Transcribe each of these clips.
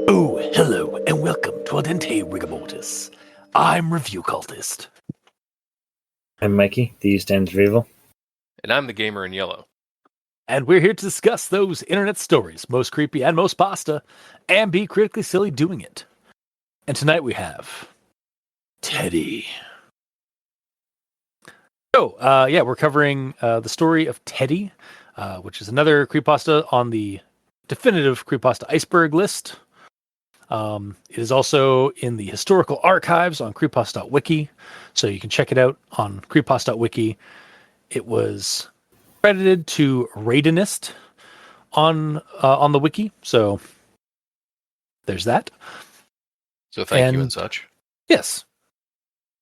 Oh, hello, and welcome to Aldente Rigamortis. I'm Review Cultist. I'm Mikey, the stands for evil. And I'm the gamer in yellow. And we're here to discuss those internet stories, most creepy and most pasta, and be critically silly doing it. And tonight we have Teddy. So, we're covering the story of Teddy, which is another creepypasta on the definitive creepypasta iceberg list. It is also in the historical archives on creepypasta.wiki, so you can check it out on creepypasta.wiki. It was credited to Raidenist on the wiki, so there's that. So thank you and such. Yes,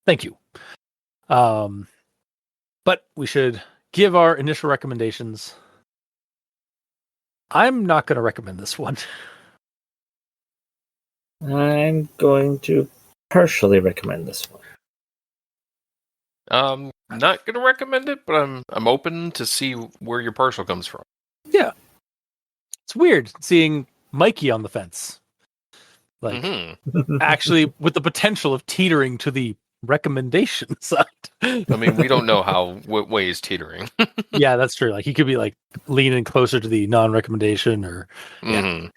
thank you. But we should give our initial recommendations. I'm not going to recommend this one. I'm going to partially recommend this one. Not gonna recommend it, but I'm open to see where your partial comes from. Yeah, it's weird seeing Mikey on the fence, like actually with the potential of teetering to the recommendation side. I mean, we don't know what way is teetering. Yeah, that's true. Like he could be like leaning closer to the non-recommendation, or yeah.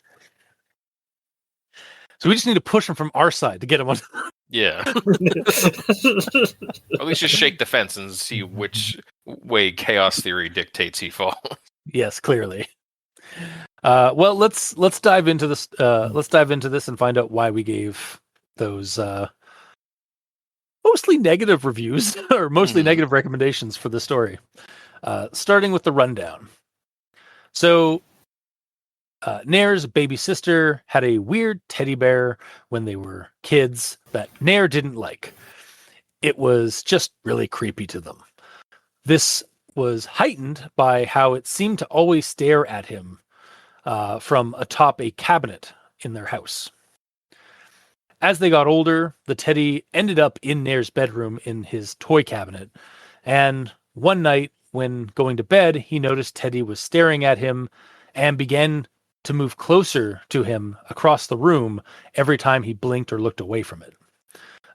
So we just need to push him from our side to get him on. Yeah. At least just shake the fence and see which way chaos theory dictates he falls. Yes, clearly. Well, let's dive into this. Let's dive into this and find out why we gave those mostly negative reviews or mostly negative recommendations for the story. Starting with the rundown. So, Nair's baby sister had a weird teddy bear when they were kids that Nair didn't like. It was just really creepy to them. This was heightened by how it seemed to always stare at him from atop a cabinet in their house. As they got older, the teddy ended up in Nair's bedroom in his toy cabinet, and one night when going to bed, he noticed Teddy was staring at him and began to move closer to him across the room every time he blinked or looked away from it.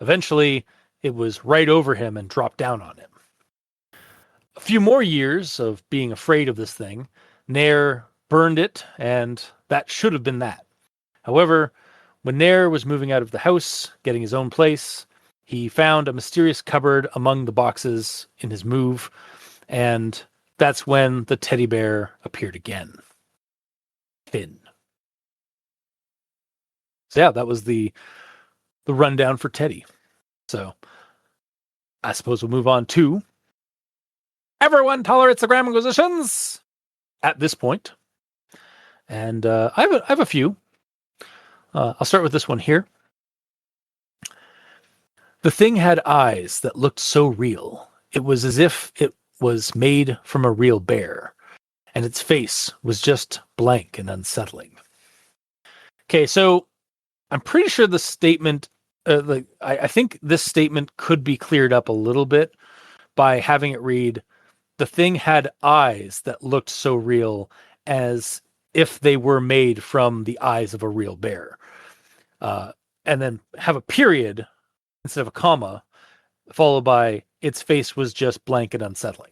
Eventually, it was right over him and dropped down on him. A few more years of being afraid of this thing, Nair burned it, and that should have been that. However, when Nair was moving out of the house, getting his own place, he found a mysterious cupboard among the boxes in his move, and that's when the teddy bear appeared again. Finn. So yeah, that was the rundown for Teddy. So I suppose we'll move on to everyone tolerates the Grand Inquisitions at this point. And I have a few. I'll start with this one here. The thing had eyes that looked so real. It was as if it was made from a real bear, and its face was just blank and unsettling. Okay, so I'm pretty sure the statement, I think this statement could be cleared up a little bit by having it read, the thing had eyes that looked so real as if they were made from the eyes of a real bear. And then have a period instead of a comma, followed by its face was just blank and unsettling.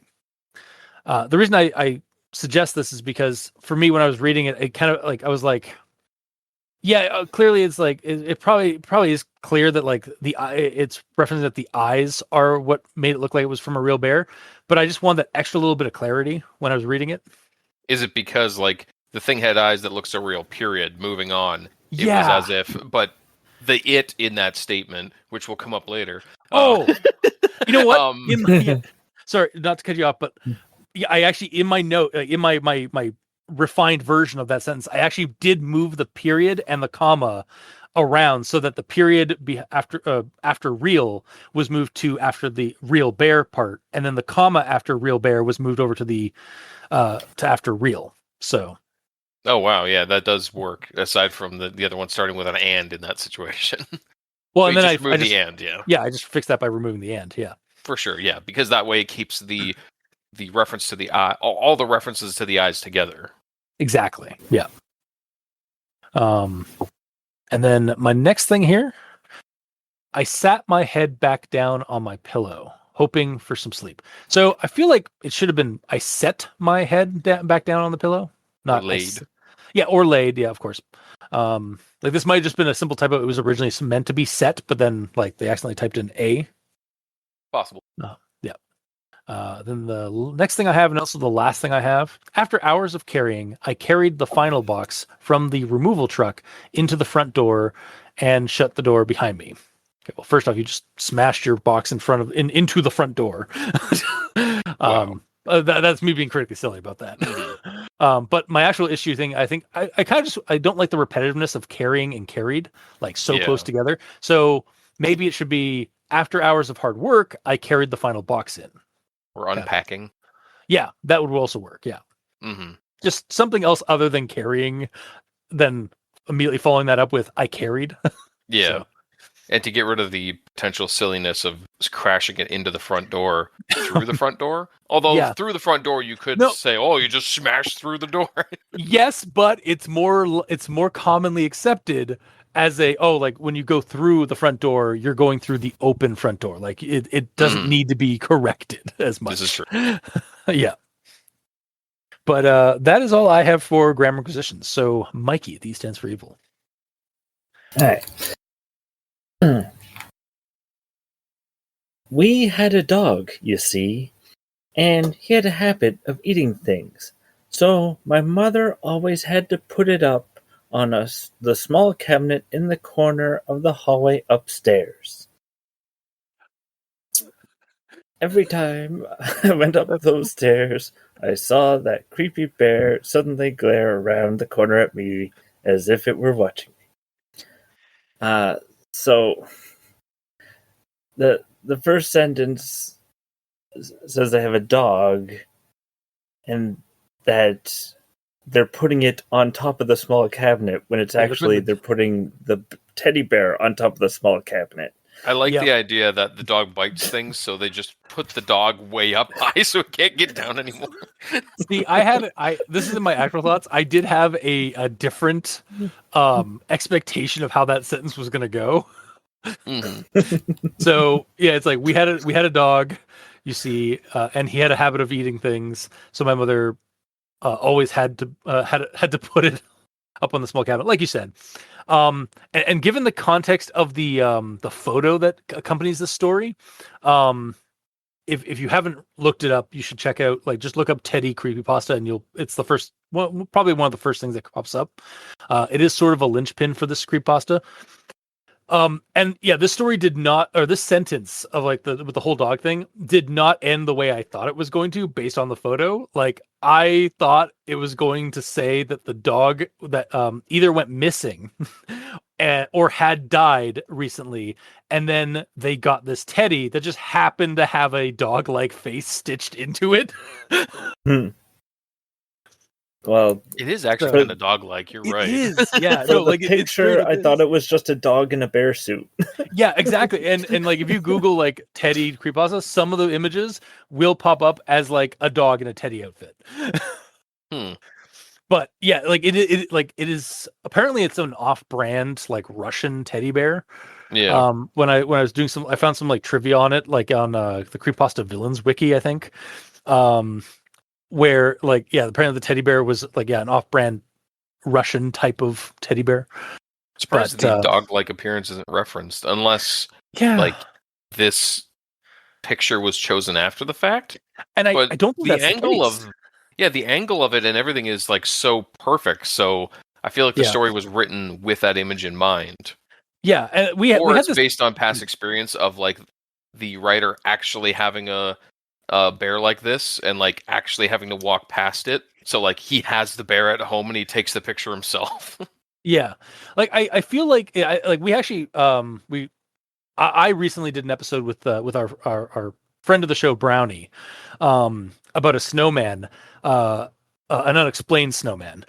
The reason I suggest this is because for me, when I was reading it, it kind of like, I was like, yeah, clearly it's like, it probably is clear that like it's referencing that the eyes are what made it look like it was from a real bear. But I just wanted that extra little bit of clarity when I was reading it. Is it because like the thing had eyes that looked so real, period, moving on? It Yeah. was as if, but the it in that statement, which will come up later. Oh, you know what? Sorry, not to cut you off, but I actually, in my note, in my refined version of that sentence, I actually did move the period and the comma around so that the period after real was moved to after the real bear part, and then the comma after real bear was moved over to the to after real. So Oh wow, yeah, that does work. Aside from the other one starting with an and in that situation. Well, So and you then just remove the and, yeah. I just fixed that by removing the and. Yeah, For sure, yeah, because that way it keeps the reference to the eye, all the references to the eyes together. exactly. Yeah. And then my next thing here, I sat my head back down on my pillow, hoping for some sleep. So I feel like it should have been I set my head back down on the pillow, Or not laid. yeah, or laid. Yeah, of course. Like this might have just been a simple typo. It was originally meant to be set, but then like they accidentally typed in a. Possible. Yeah. Then the next thing I have, and also the last thing I have, after hours of carrying, I carried the final box from the removal truck into the front door and shut the door behind me. Okay, well, first off, you just smashed your box into the front door. Wow. That's me being critically silly about that. But my actual issue thing, I think I kind of just I don't like the repetitiveness of carrying and carried like so close together. So maybe it should be after hours of hard work, I carried the final box in. Or unpacking. Yeah, that would also work. Yeah. Mm-hmm. Just something else other than carrying, then immediately following that up with I carried. Yeah. So. And to get rid of the potential silliness of crashing it into the front door through the front door. Although through the front door you could say, "Oh, you just smashed through the door." Yes, but it's more commonly accepted as like when you go through the front door, you're going through the open front door. Like it doesn't need to be corrected as much. This is true. Yeah. But that is all I have for grammar acquisitions. So Mikey, these stands for evil. All right. We had a dog, you see, and he had a habit of eating things. So my mother always had to put it up on the small cabinet in the corner of the hallway upstairs. Every time I went up those stairs, I saw that creepy bear suddenly glare around the corner at me as if it were watching me. So the first sentence says they have a dog and that they're putting it on top of the small cabinet when it's actually they're putting the teddy bear on top of the small cabinet. I like the idea that the dog bites things, so they just put the dog way up high so it can't get down anymore. See, this is in my actual thoughts. I did have a different expectation of how that sentence was going to go. Mm-hmm. So yeah, it's like we had a dog, you see, and he had a habit of eating things. So my mother always had to put it up on the small cabinet, like you said. And given the context of the photo that accompanies this story, if you haven't looked it up, you should check out, like, just look up Teddy Creepypasta and it's the first one, probably one of the first things that pops up. It is sort of a linchpin for this creepypasta. And yeah, this story did not, or this sentence of like with the whole dog thing did not end the way I thought it was going to based on the photo. Like I thought it was going to say that the dog that either went missing or had died recently, and then they got this teddy that just happened to have a dog-like face stitched into it. Well, it is actually kind of dog-like. You're right. It is, yeah. No, like the picture, I thought it was just a dog in a bear suit. Yeah, exactly. And like if you Google like Teddy Creepypasta, some of the images will pop up as like a dog in a Teddy outfit. But yeah, like it is apparently it's an off-brand like Russian teddy bear. Yeah. When I was doing I found some like trivia on it, like on the Creepypasta Villains wiki, I think. Where like apparently the teddy bear was like an off-brand Russian type of teddy bear. Surprised the dog-like appearance isn't referenced, unless like this picture was chosen after the fact. And I don't think the that's angle the case. the angle of it and everything is like so perfect. So I feel like the story was written with that image in mind. Yeah, and we had it's this based on past experience of like the writer actually having a bear like this and like actually having to walk past it. So like he has the bear at home and he takes the picture himself. Yeah, like I feel like we actually I recently did an episode with our friend of the show Brownie about a snowman an unexplained snowman.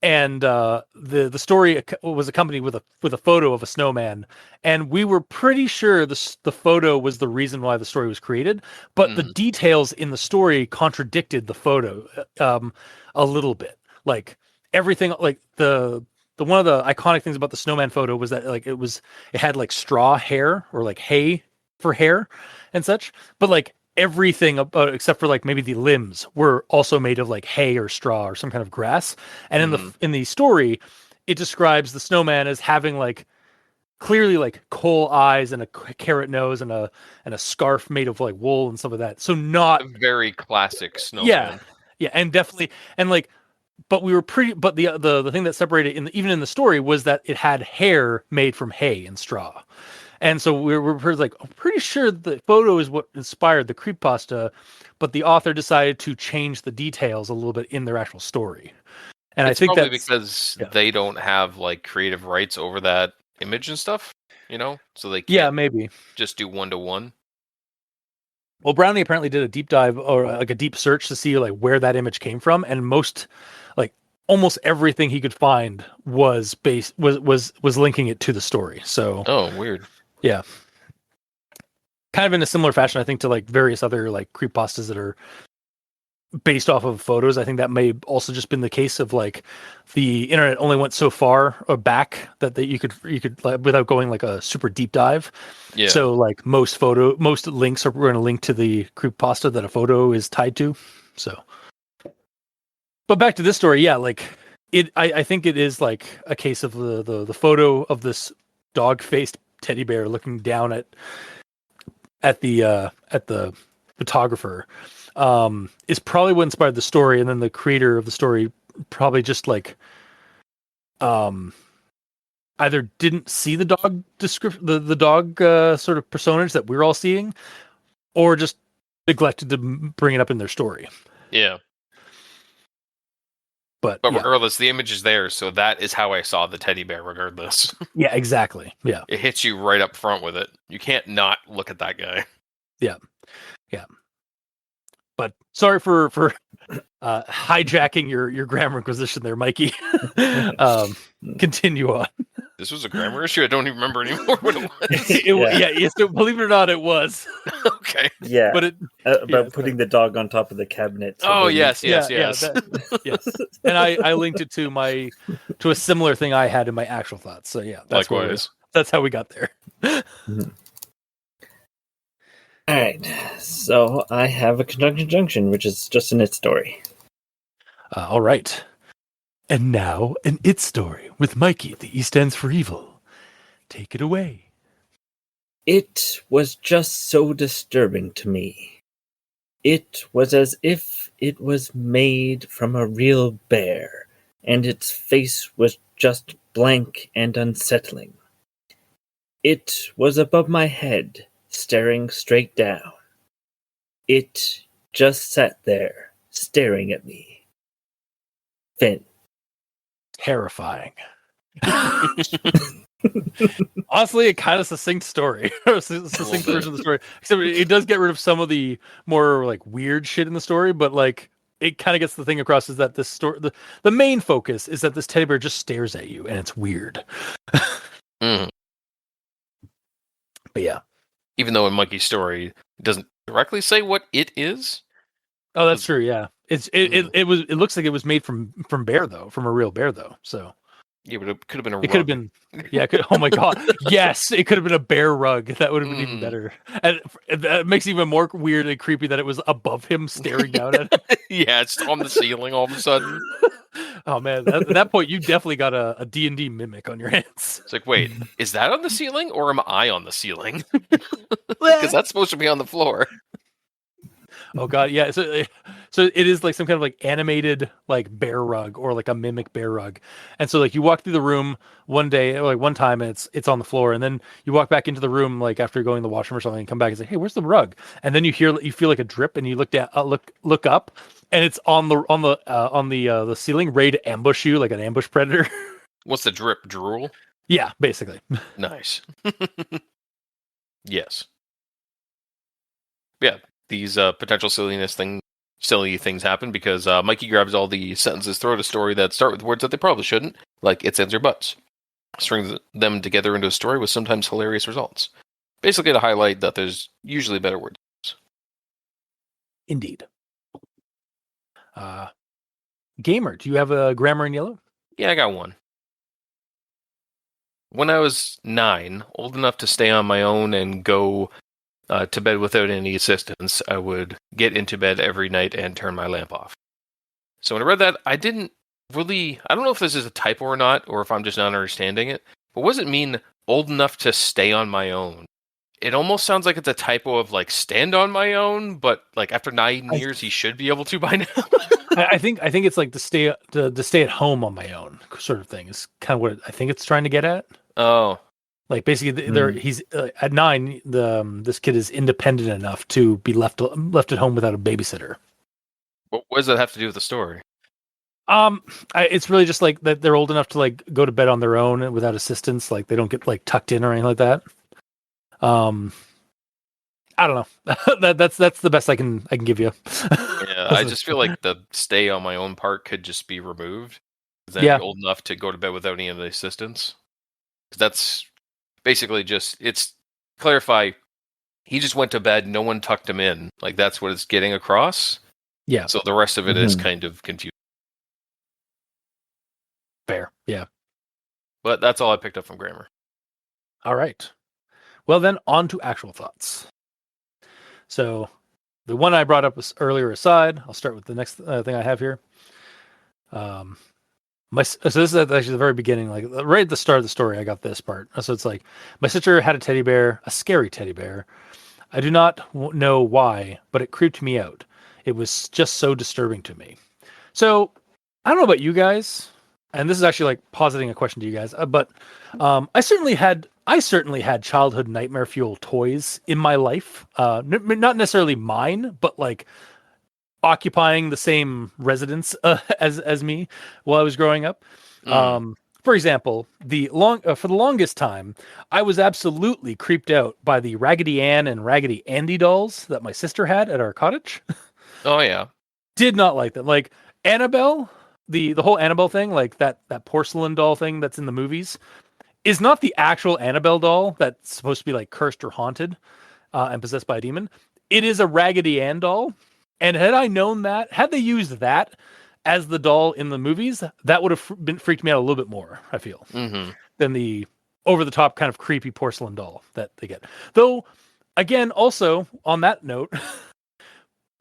And the story was accompanied with a photo of a snowman, and we were pretty sure the photo was the reason why the story was created, but the details in the story contradicted the photo a little bit. Like everything, like the one of the iconic things about the snowman photo was that like it had like straw hair or like hay for hair and such, but like everything about except for like maybe the limbs were also made of like hay or straw or some kind of grass. And in the story, it describes the snowman as having like clearly like coal eyes and a carrot nose and a scarf made of like wool and stuff like that. So not A very classic yeah, snowman. yeah, and definitely and like. But we were pretty. But the thing that separated even in the story was that it had hair made from hay and straw. And so we're like, I'm pretty sure the photo is what inspired the creepypasta, but the author decided to change the details a little bit in their actual story. And It's I think probably that's because they don't have like creative rights over that image and stuff, so they can't maybe just do 1-to-1. Well, Brownie apparently did a deep dive or like a deep search to see like where that image came from, and almost everything he could find was linking it to the story. So Weird. yeah. Kind of in a similar fashion, I think, to like various other like creepypastas that are based off of photos. I think that may also just been the case of like the internet only went so far back that you could like, without going like a super deep dive. Yeah. So like most links are going to link to the creepypasta that a photo is tied to. So, but back to this story, yeah, like I think it is like a case of the photo of this dog-faced teddy bear looking down at the photographer is probably what inspired the story, and then the creator of the story probably just like either didn't see the dog the dog sort of personage that we're all seeing, or just neglected to bring it up in their story. Yeah. But regardless, the image is there, so that is how I saw the teddy bear regardless. Yeah, exactly. Yeah. It hits you right up front with it. You can't not look at that guy. Yeah. Yeah. But sorry for hijacking your grammar inquisition there, Mikey. Continue on. This was a grammar issue? I don't even remember anymore what it was. So believe it or not, it was. Okay. Yeah. But it about putting the dog on top of the cabinet. So yes. Yes. Yes. And I linked it to a similar thing I had in my actual thoughts. So yeah, likewise. That's how we got there. All right, so I have a conjunction, which is just an it story. All right. And now, an it story with Mikey, the E stands for evil. Take it away. It was just so disturbing to me. It was as if it was made from a real bear, and its face was just blank and unsettling. It was above my head, staring straight down. It just sat there, staring at me. Finn. Terrifying. Honestly, a kind of succinct story. Succinct version of the story. Except it does get rid of some of the more like weird shit in the story, but like it kind of gets the thing across is that this story, the main focus is that this teddy bear just stares at you and it's weird. Mm. But yeah. Even though in Mikey's story it doesn't directly say what it is. Oh, that's true. Yeah, it looks like it was made from bear though, from a real bear though. So yeah, but it could have been It could have been. Yeah. Oh my god. Yes, it could have been a bear rug. That would have been even better. And that makes it even more weird and creepy that it was above him, staring down at him. Yeah, it's on the ceiling all of a sudden. Oh man, at that point you definitely got a D&D mimic on your hands. It's like, wait, is that on the ceiling or am I on the ceiling? Because that's supposed to be on the floor. Oh god, yeah. So it is like some kind of like animated like bear rug or like a mimic bear rug. And so like you walk through the room one day or like one time and it's on the floor, and then you walk back into the room like after going to the washroom or something and come back and say, "Hey, where's the rug?" And then you feel like a drip and you look up and it's on the ceiling, ready to ambush you like an ambush predator. What's the drip? Drool? Yeah, basically. Nice. Yes. Yeah. These potential silliness things silly things happen because Mikey grabs all the sentences throughout a story that start with words that they probably shouldn't, like its, ends, or buts. Strings them together into a story with sometimes hilarious results. Basically to highlight that there's usually better words. Indeed. Gamer, do you have a grammar in yellow? Yeah, I got one. When I was 9, old enough to stay on my own and go to bed without any assistance, I would get into bed every night and turn my lamp off. So when I read that, I don't know if this is a typo or not, or if I'm just not understanding it, but what does it mean old enough to stay on my own? It almost sounds like it's a typo of like stand on my own, but like after 9 years, he should be able to by now. I think it's like to stay at home on my own sort of thing is kind of what I think it's trying to get at. Oh, like basically, he's at 9. This kid is independent enough to be left at home without a babysitter. what does that have to do with the story? It's really just like that they're old enough to like go to bed on their own without assistance. Like they don't get like tucked in or anything like that. I don't know. That's the best I can give you. Yeah, I just feel like the stay on my own part could just be removed. Then Yeah. be old enough to go to bed without any of the assistance. That's basically it's clarify. He just went to bed. No one tucked him in. Like that's what it's getting across. Yeah. So the rest of it is kind of confusing. Fair. Yeah. But that's all I picked up from grammar. All right. Well, then on to actual thoughts. So the one I brought up was earlier aside. I'll start with the next thing I have here. So this is actually the very beginning, like right at the start of the story, I got this part. So it's like, my sister had a teddy bear, a scary teddy bear. I do not know why, but it creeped me out. It was just so disturbing to me. So I don't know about you guys, and this is actually like positing a question to you guys, but I certainly had childhood nightmare fuel toys in my life. Not necessarily mine, but like occupying the same residence as me while I was growing up. For example, for the longest time, I was absolutely creeped out by the Raggedy Ann and Raggedy Andy dolls that my sister had at our cottage. Oh yeah, Did not like them. Like Annabelle, the whole Annabelle thing, like that porcelain doll thing that's in the movies, is not the actual Annabelle doll that's supposed to be like cursed or haunted and possessed by a demon. It is a Raggedy Ann doll. And had I known that, had they used that as the doll in the movies, that would have freaked me out a little bit more, I feel, than the over-the-top kind of creepy porcelain doll that they get. Though, again, also, on that note,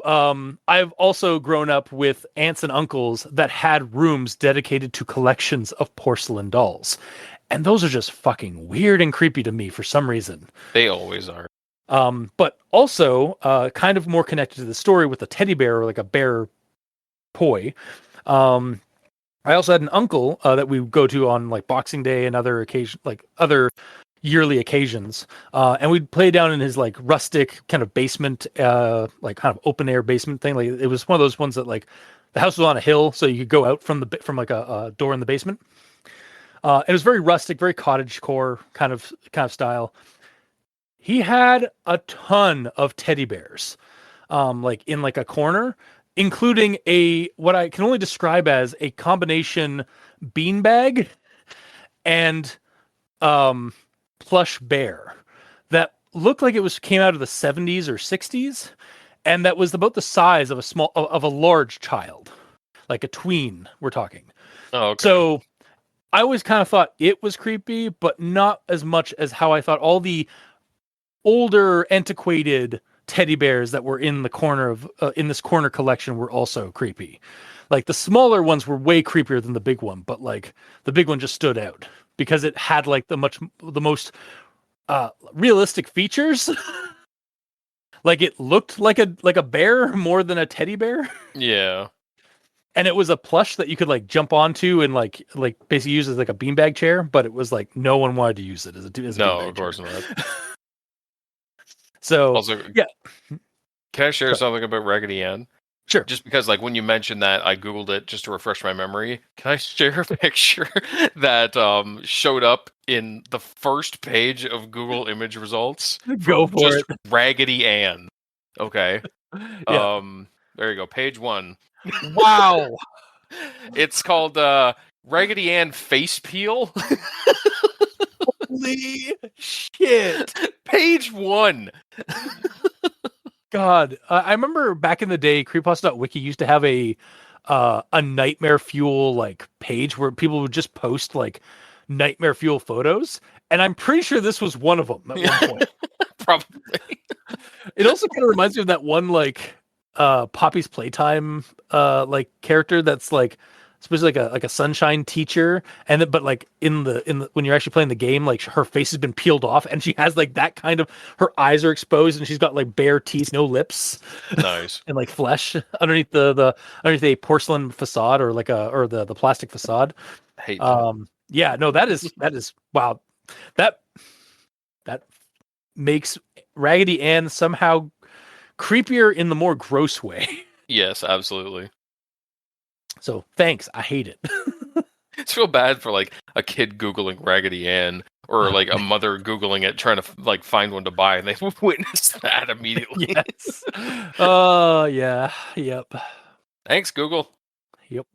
I've also grown up with aunts and uncles that had rooms dedicated to collections of porcelain dolls. And those are just fucking weird and creepy to me for some reason. they always are. But also, kind of more connected to the story with a teddy bear or like a bear toy. I also had an uncle that we would go to on like Boxing Day and other occasion, like other yearly occasions, and we'd play down in his like rustic kind of basement, like kind of open air basement thing. Like it was one of those ones that like the house was on a hill, so you could go out from like a door in the basement. It was very rustic, very cottagecore kind of style. He had a ton of teddy bears, like in like a corner, including what I can only describe as a combination beanbag and plush bear that looked like it came out of the 70s or 60s, and that was about the size of a large child, like a tween. We're talking. Oh, okay. So I always kind of thought it was creepy, but not as much as how I thought all the older, antiquated teddy bears that were in the corner of in this corner collection were also creepy. Like the smaller ones were way creepier than the big one, but like the big one just stood out because it had like the most realistic features. Like it looked like a bear more than a teddy bear. Yeah. And it was a plush that you could like jump onto and like basically use as like a beanbag chair, but it was like no one wanted to use it as a No, beanbag of course chair. not. So Also, yeah. Can I share something about Raggedy Ann? Sure. Just because, like, when you mentioned that, I googled it just to refresh my memory. Can I share a picture that showed up in the first page of Google image results? Go for just it. Raggedy Ann. Okay. Yeah. There you go. Page 1. Wow. It's called Raggedy Ann Face Peel. Holy shit. Page 1. God, I remember back in the day, Creepypasta.wiki used to have a nightmare fuel like page where people would just post like nightmare fuel photos, and I'm pretty sure this was one of them at one point. Probably. It also kind of reminds me of that one like Poppy's Playtime like character that's like supposed to be like a sunshine teacher, and then, but like in the when you're actually playing the game, like her face has been peeled off and she has like that kind of, her eyes are exposed and she's got like bare teeth, no lips. Nice. And like flesh underneath the underneath a porcelain facade or like the plastic facade. Hate that. Yeah, no, that is wow. That makes Raggedy Ann somehow creepier in the more gross way. Yes, absolutely. So thanks. I hate it. It's real bad for like a kid Googling Raggedy Ann or like a mother Googling it, trying to like find one to buy, and they witness that immediately. Yes. Oh, yeah. Yep. Thanks, Google. Yep.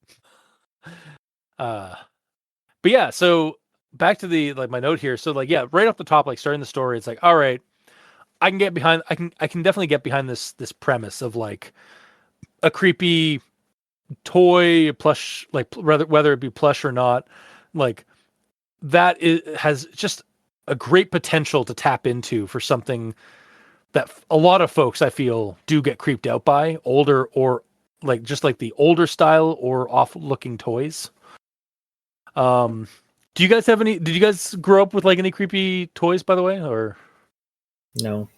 But yeah, so back to the like my note here. So like, yeah, right off the top, like starting the story, it's like, all right, I can definitely get behind this premise of like a creepy toy plush, like whether it be plush or not, like that has just a great potential to tap into for something that a lot of folks I feel do get creeped out by, older or like just like the older style or off looking toys. Do you guys have any, did you guys grow up with like any creepy toys, by the way, or No.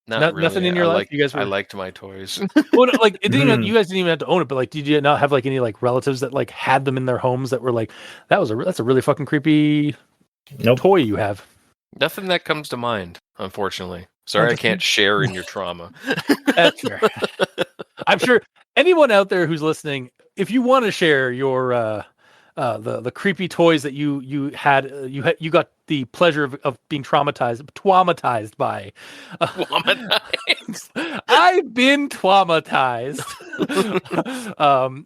Not really. Nothing in your life? You guys I liked my toys. Well, no, like it didn't even, you guys didn't even have to own it, but like, did you not have like any like relatives that like had them in their homes that were like, that's a really fucking creepy toy you have? Nothing that comes to mind, unfortunately. Sorry, I can't share in your trauma. That's fair. I'm sure anyone out there who's listening, if you want to share your the creepy toys that you got the pleasure of being traumatized by. I've been traumatized.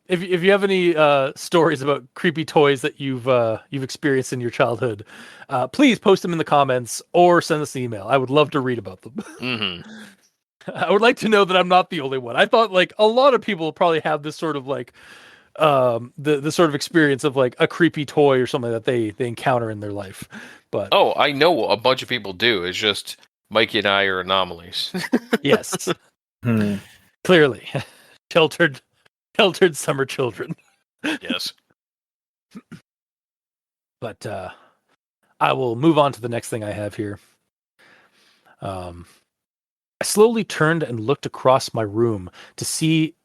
If you have any stories about creepy toys that you've experienced in your childhood, please post them in the comments or send us an email. I would love to read about them. Mm-hmm. I would like to know that I'm not the only one. I thought like a lot of people probably have this sort of like the sort of experience of like a creepy toy or something that they encounter in their life. But I know a bunch of people do. It's just Mikey and I are anomalies. yes. Clearly. Sheltered summer children. Yes. But I will move on to the next thing I have here. I slowly turned and looked across my room to see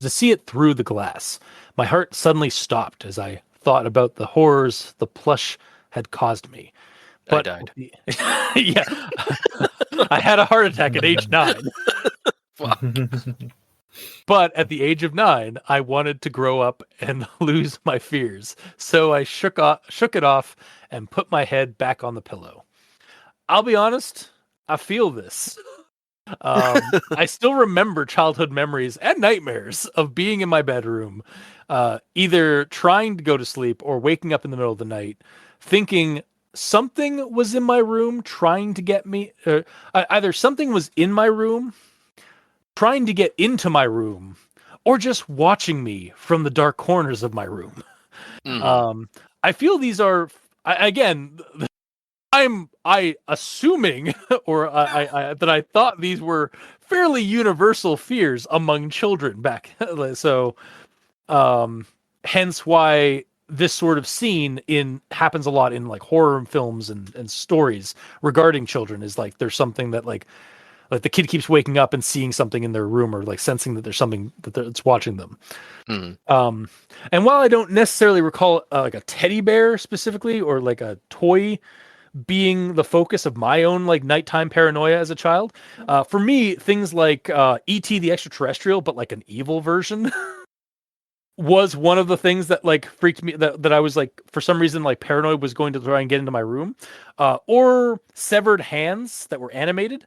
it through the glass. My heart suddenly stopped as I thought about the horrors the plush had caused me. But I died. Yeah. I had a heart attack at age 9. But at the age of 9, I wanted to grow up and lose my fears. So I shook it off and put my head back on the pillow. I'll be honest, I feel this. I still remember childhood memories and nightmares of being in my bedroom, either trying to go to sleep or waking up in the middle of the night, thinking something was in my room trying to get me. Either something was in my room trying to get into my room, or just watching me from the dark corners of my room. I feel these are, again, I assuming, or that I thought these were fairly universal fears among children back. So, hence why this sort of scene happens a lot in like horror films and stories regarding children, is like there's something that like the kid keeps waking up and seeing something in their room, or like sensing that there's something that's watching them. And while I don't necessarily recall like a teddy bear specifically, or like a toy being the focus of my own like nighttime paranoia as a child, for me, things like E.T. the Extraterrestrial, but like an evil version, was one of the things that like freaked me, that I was like, for some reason, like paranoid was going to try and get into my room, or severed hands that were animated.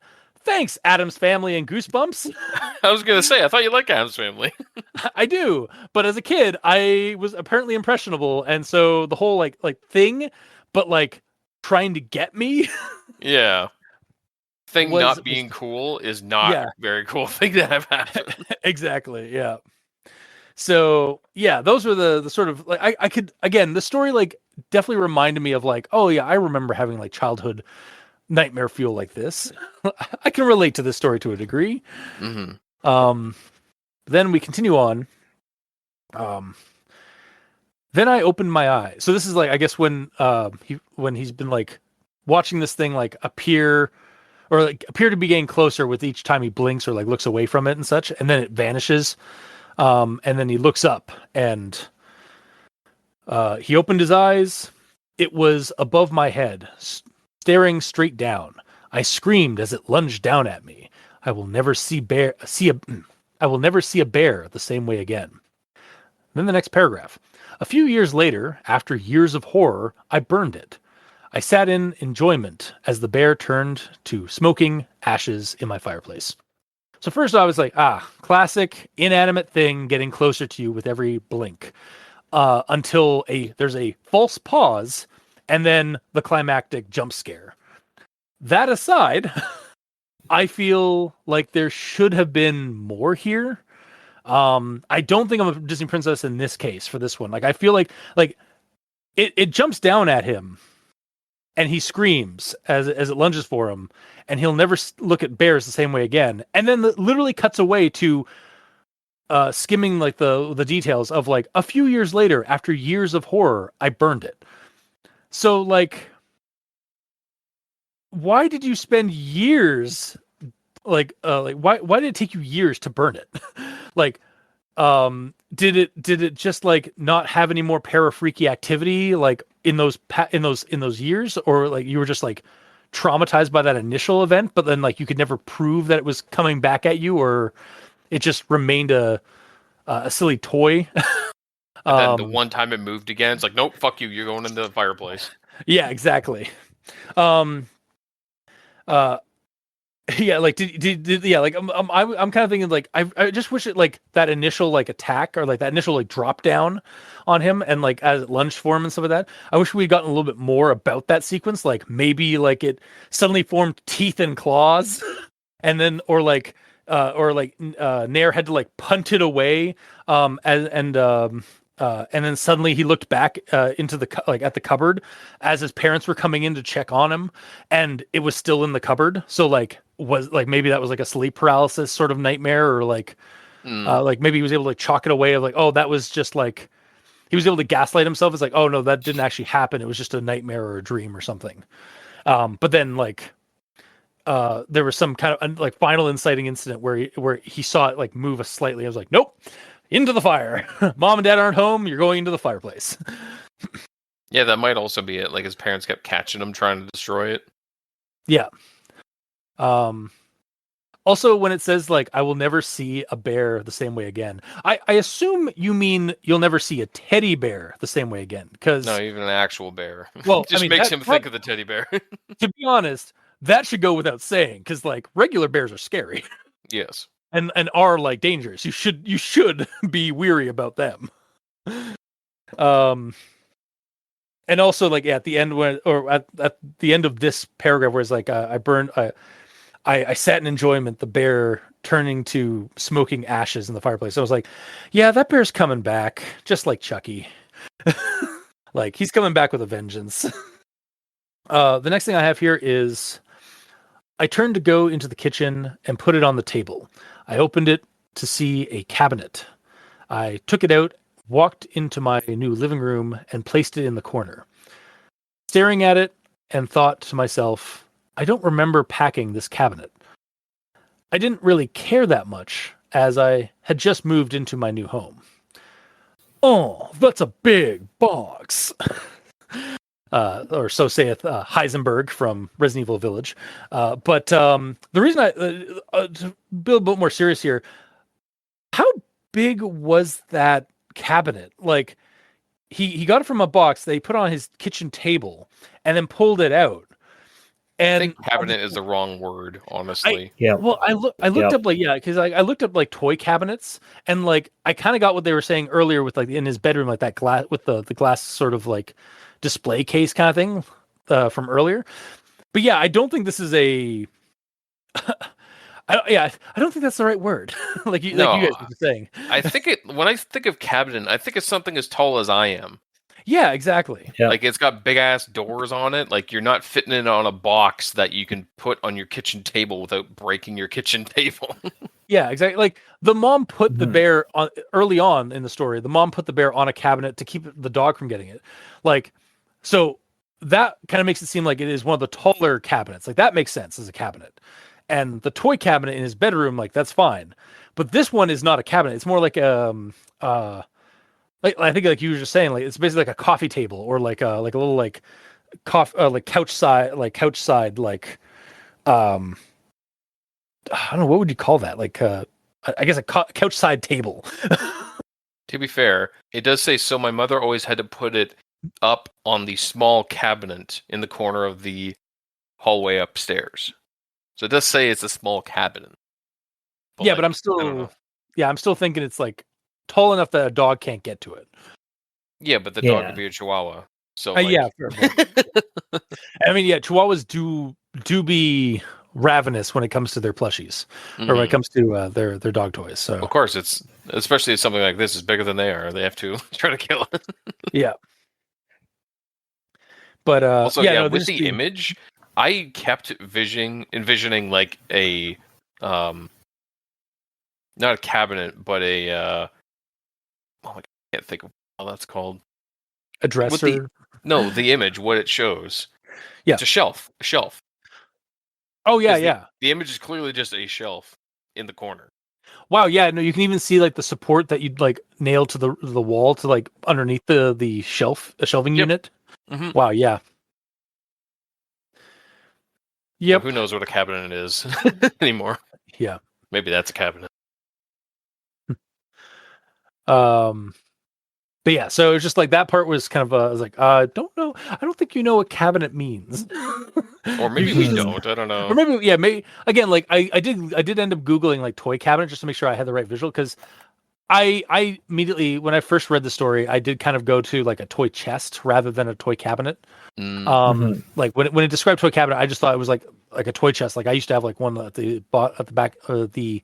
Thanks, Addams Family and Goosebumps. I was gonna say, I thought you liked Addams Family. I do, but as a kid, I was apparently impressionable, and so the whole like thing, but like trying to get me, Yeah. Thing was not being cool is not a very cool thing to have happen. Exactly. Yeah. So yeah, those were the sort of like I could again the story like definitely reminded me of like, oh yeah, I remember having like childhood nightmare fuel like this. I can relate to this story to a degree. Mm-hmm. Then we continue on. Then I opened my eyes. So this is like I guess when he's been like watching this thing like appear to be getting closer with each time he blinks or like looks away from it and such, and then it vanishes. And then he looks up and he opened his eyes. It was above my head, staring straight down. I screamed as it lunged down at me. I will never see a bear the same way again. Then the next paragraph. A few years later, after years of horror, I burned it. I sat in enjoyment as the bear turned to smoking ashes in my fireplace. So first I was like, classic inanimate thing getting closer to you with every blink. Until there's a false pause and then the climactic jump scare. That aside, I feel like there should have been more here. I don't think I'm a Disney princess in this case for this one. Like I feel like it jumps down at him and he screams as it lunges for him, and he'll never look at bears the same way again. And then literally cuts away to skimming like the details of like a few years later, after years of horror, I burned it. So like, why did you spend years? Like why did it take you years to burn it? Like, did it just like not have any more parafreaky activity like in those years, or like you were just like traumatized by that initial event, but then like you could never prove that it was coming back at you, or it just remained a silly toy. And then the one time it moved again, it's like, nope, fuck you, you're going into the fireplace. Yeah, exactly. Yeah, like did yeah, like I'm kind of thinking like I just wish it like that initial like attack or like that initial like drop down on him and like as it lunged for him and stuff like that. I wish we'd gotten a little bit more about that sequence. Like maybe like it suddenly formed teeth and claws, and then or Nair had to like punt it away, and then suddenly he looked back into at the cupboard as his parents were coming in to check on him, and it was still in the cupboard. So like was like maybe that was like a sleep paralysis sort of nightmare, or like maybe he was able to like chalk it away of like, oh, that was just like he was able to gaslight himself. It's like, oh no, that didn't actually happen. It was just a nightmare or a dream or something. But then like there was some kind of like final inciting incident where he saw it like move slightly. I was like, nope. Into the fire. Mom and dad aren't home. You're going into the fireplace. Yeah, that might also be it. Like his parents kept catching him trying to destroy it. Yeah. Also, when it says like, I will never see a bear the same way again, I assume you mean you'll never see a teddy bear the same way again. Because no, even an actual bear. Well, just makes him think of the teddy bear. To be honest, that should go without saying, because like regular bears are scary. Yes. And are like dangerous. You should be weary about them. And also like at the end at the end of this paragraph where it's like I sat in enjoyment, the bear turning to smoking ashes in the fireplace. So I was like, yeah, that bear's coming back, just like Chucky. Like he's coming back with a vengeance. The next thing I have here is I turned to go into the kitchen and put it on the table. I opened it to see a cabinet. I took it out, walked into my new living room, and placed it in the corner. Staring at it and thought to myself, I don't remember packing this cabinet. I didn't really care that much as I had just moved into my new home. Oh, that's a big box. Or so saith Heisenberg from Resident Evil Village. But the reason to be a bit more serious here, how big was that cabinet? Like, he got it from a box they put on his kitchen table and then pulled it out. And I think cabinet is the wrong word, honestly. Well, I looked up because I looked up like toy cabinets, and like I kind of got what they were saying earlier with like in his bedroom, like that glass with the glass sort of like display case kind of thing from earlier. But yeah, I don't think this is a. I don't think that's the right word. like you guys were saying. I think when I think of cabinet, I think it's something as tall as I am. Yeah, exactly. Yeah. Like it's got big ass doors on it. Like you're not fitting it on a box that you can put on your kitchen table without breaking your kitchen table. Yeah, exactly. Like the mom put the bear on early on in the story. The mom put the bear on a cabinet to keep the dog from getting it. Like, so that kind of makes it seem like it is one of the taller cabinets. Like that makes sense as a cabinet. And the toy cabinet in his bedroom, like that's fine. But this one is not a cabinet. It's more like like I think like you were just saying, like it's basically like a coffee table or like a little like like couch side I don't know, what would you call that? Like I guess a couch side table. To be fair, it does say so. My mother always had to put it up on the small cabinet in the corner of the hallway upstairs. So it does say it's a small cabinet. But yeah, like, but I'm still thinking it's like tall enough that a dog can't get to it. Yeah, but the dog could be a Chihuahua. So like... yeah, fair. I mean, yeah, Chihuahuas do be ravenous when it comes to their plushies, or when it comes to their dog toys. So of course, it's especially something like this is bigger than they are. They have to try to kill it. Yeah. But also, with the image, I kept envisioning like a not a cabinet, but a oh my God, I can't think of what that's called. A dresser? The image, what it shows. Yeah. It's a shelf. Oh yeah, The image is clearly just a shelf in the corner. Wow, yeah, no, you can even see like the support that you'd like nail to the wall to like underneath the shelving unit. Mm-hmm. Wow, yeah. Yep. Well, who knows what a cabinet is anymore? Yeah. Maybe that's a cabinet. But yeah, so it was just like that part was kind of I was like, I don't know. I don't think you know what cabinet means. Or maybe we don't. I don't know. Or maybe again, like I did end up Googling like toy cabinet just to make sure I had the right visual, because I immediately, when I first read the story, I did kind of go to like a toy chest rather than a toy cabinet. Like when it described toy cabinet, I just thought it was like a toy chest. Like I used to have like one at the back of the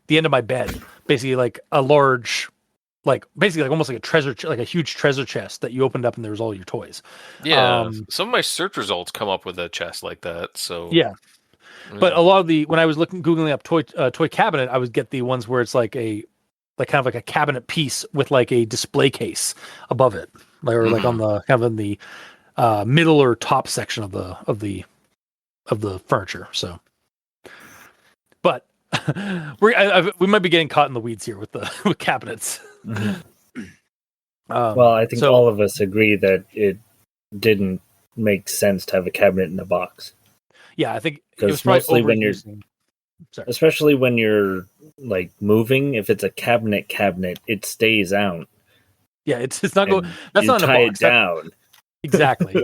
end of my bed, basically like a large, like basically like almost like a treasure, like a huge treasure chest that you opened up and there was all your toys. Yeah, some of my search results come up with a chest like that. So yeah. But a lot of when I was googling up toy cabinet, I would get the ones where it's like kind of like a cabinet piece with like a display case above it, or like on the kind of in the middle or top section of the furniture. So, but we might be getting caught in the weeds here with cabinets. Well, I think all of us agree that it didn't make sense to have a cabinet in a box. Yeah, I think because mostly when you're, especially when you're like moving, if it's a cabinet, it stays out. Yeah, it's not going. That's not in a box. Tie it down. Exactly.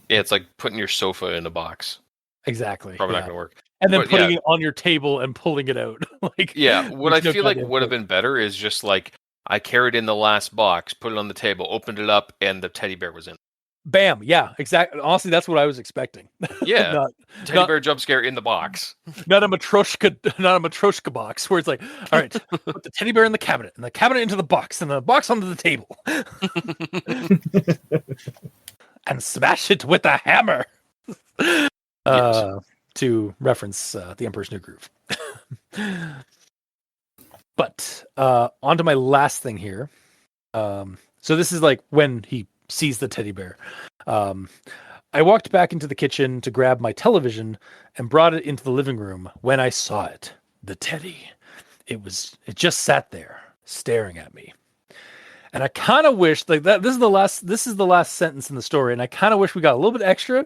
Yeah, it's like putting your sofa in a box. Exactly. Probably not going to work. And then putting it on your table and pulling it out. Like, yeah, what I feel like would have been better is just like I carried in the last box, put it on the table, opened it up, and the teddy bear was in. Bam! Yeah, exactly. Honestly, that's what I was expecting. Yeah, teddy bear jump scare in the box. Not a matryoshka box where it's like, all right, put the teddy bear in the cabinet, and the cabinet into the box, and the box onto the table, and smash it with a hammer. Yes. To reference The Emperor's New Groove. But onto my last thing here. So this is like when he sees the teddy bear. I walked back into the kitchen to grab my television and brought it into the living room when I saw it. The teddy. It just sat there staring at me. And I kind of wish like that this is the last sentence in the story, and I kind of wish we got a little bit extra.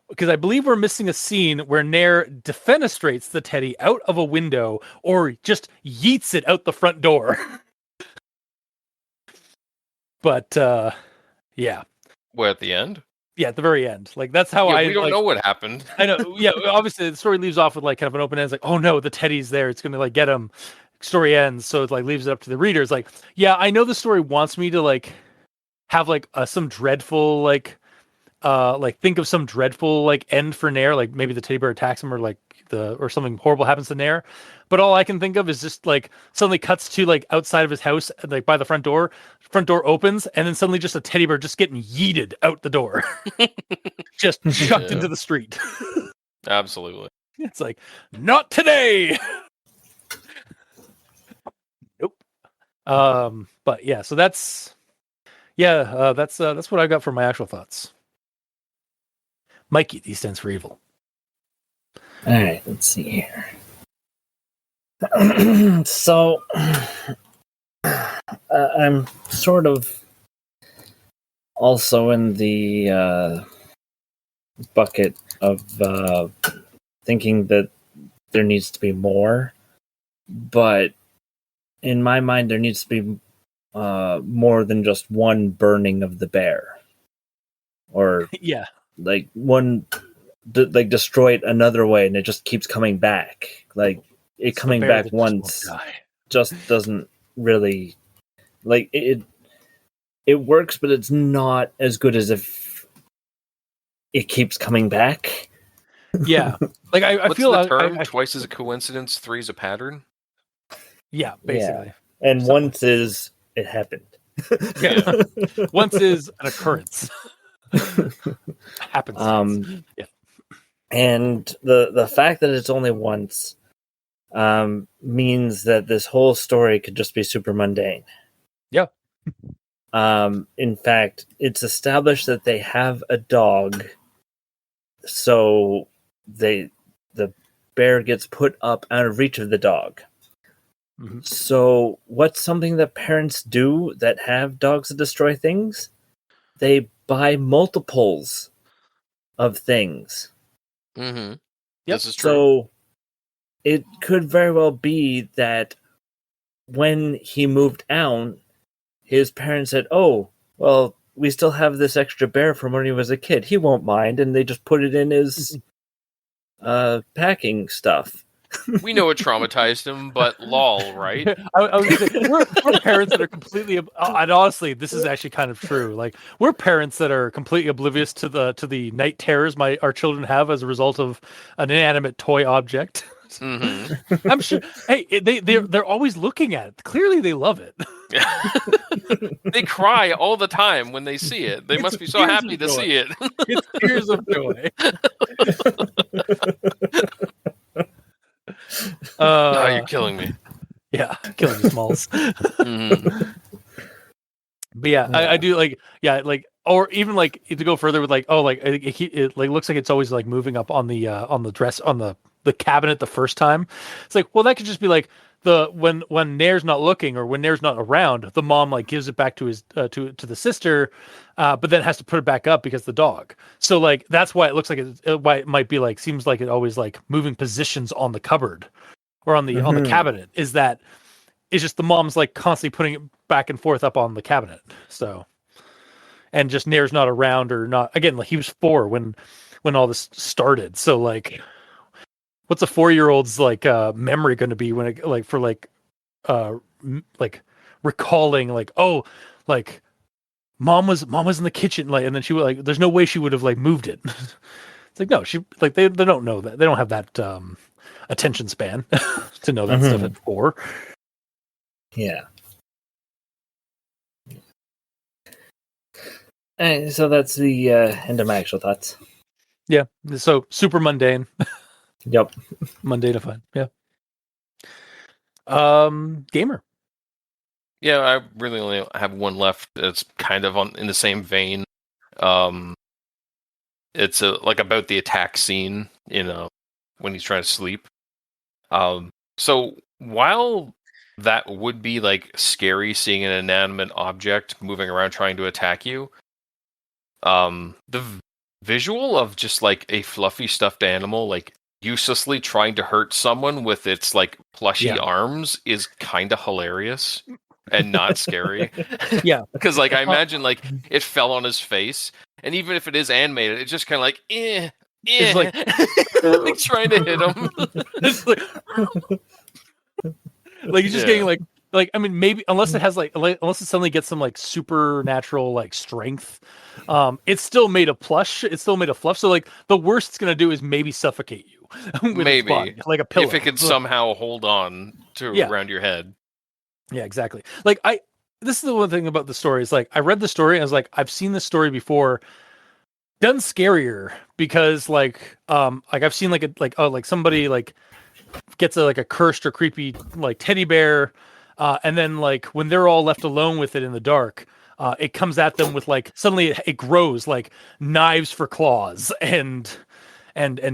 Because I believe we're missing a scene where Nair defenestrates the teddy out of a window or just yeets it out the front door. But, yeah. What, at the end? Yeah, at the very end. Like that's how we don't know what happened. I know. Yeah, obviously the story leaves off with like kind of an open end. It's like, oh no, the teddy's there. It's gonna like get him. Story ends, so it like leaves it up to the readers. Like, yeah, I know the story wants me to like have like some dreadful like think of some dreadful like end for Nair, like maybe the teddy bear attacks him or something horrible happens to Nair. But all I can think of is just like suddenly cuts to like outside of his house, like by the front door opens, and then suddenly just a teddy bear just getting yeeted out the door. Just chucked into the street. Absolutely. It's like, not today. Nope. But yeah, so that's what I got for my actual thoughts. Mikey, D stands for evil. All right, let's see here. So, I'm sort of also in the bucket of thinking that there needs to be more, but in my mind, there needs to be more than just one burning of the bear, or yeah, like one like destroyed another way, and it just keeps coming back. Like it coming back once just doesn't really like it. It works, but it's not as good as if it keeps coming back. Yeah, like I feel the term twice is a coincidence, three is a pattern. Yeah, basically. Yeah. And once is it happened. Yeah. Once is an occurrence. Happens. Yeah. And the fact that it's only once means that this whole story could just be super mundane. Yeah. In fact, it's established that they have a dog, so the bear gets put up out of reach of the dog. Mm-hmm. So what's something that parents do that have dogs that destroy things? They buy multiples of things. Mm-hmm. Yep. This is true. So it could very well be that when he moved out, his parents said, "Oh, well, we still have this extra bear from when he was a kid. He won't mind," and they just put it in his packing stuff. We know it traumatized him, but lol, right? I was gonna say, we're parents that are completely, and honestly, this is actually kind of true. Like we're parents that are completely oblivious to the night terrors our children have as a result of an inanimate toy object. Mm-hmm. I'm sure. Hey, they're always looking at it. Clearly, they love it. They cry all the time when they see it. They must be so happy to see it. It's tears of joy. You're killing me. Yeah, killing me, Smalls. Mm-hmm. But yeah, I do like, or even like to go further with like, oh, like it like looks like it's always like moving up on the dress on the cabinet the first time. It's like, well, that could just be like when Nair's not looking or when Nair's not around, the mom like gives it back to his to the sister, but then has to put it back up because the dog. So like that's why it looks like why it might be like seems like it always like moving positions on the cupboard or on the on the cabinet is that it's just the mom's like constantly putting it back and forth up on the cabinet. So and just Nair's not around or not again. Like he was 4 when all this started. So like. What's a 4-year-old's like memory going to be when it like for like recalling like, oh, like mom was in the kitchen like, and then she was like, there's no way she would have like moved it. It's like, no, she like they don't know that, they don't have that attention span to know that stuff at 4. Yeah. And so that's the end of my actual thoughts. Yeah. So super mundane. Yep. Mundane to fun. Yeah. Gamer. Yeah, I really only have one left. It's kind of in the same vein. It's like about the attack scene, when he's trying to sleep. So while that would be like scary, seeing an inanimate object moving around trying to attack you, the visual of just like a fluffy stuffed animal like uselessly trying to hurt someone with its like plushy arms is kind of hilarious and not scary. Yeah, because like I imagine like it fell on his face, and even if it is animated, it's just kind of like, It's like, like trying to hit him. It's like he's just getting like I mean maybe unless it has like unless it suddenly gets some like supernatural like strength, it's still made of plush. It's still made of fluff. So like the worst it's gonna do is maybe suffocate you with maybe its body, like a pillow. If it can somehow hold on to around your head. Yeah, exactly. Like this is the one thing about the story is like I read the story and I was like I've seen this story before. Done scarier because like I've seen like somebody like gets a cursed or creepy like teddy bear, and then like when they're all left alone with it in the dark, it comes at them with like suddenly it grows like knives for claws and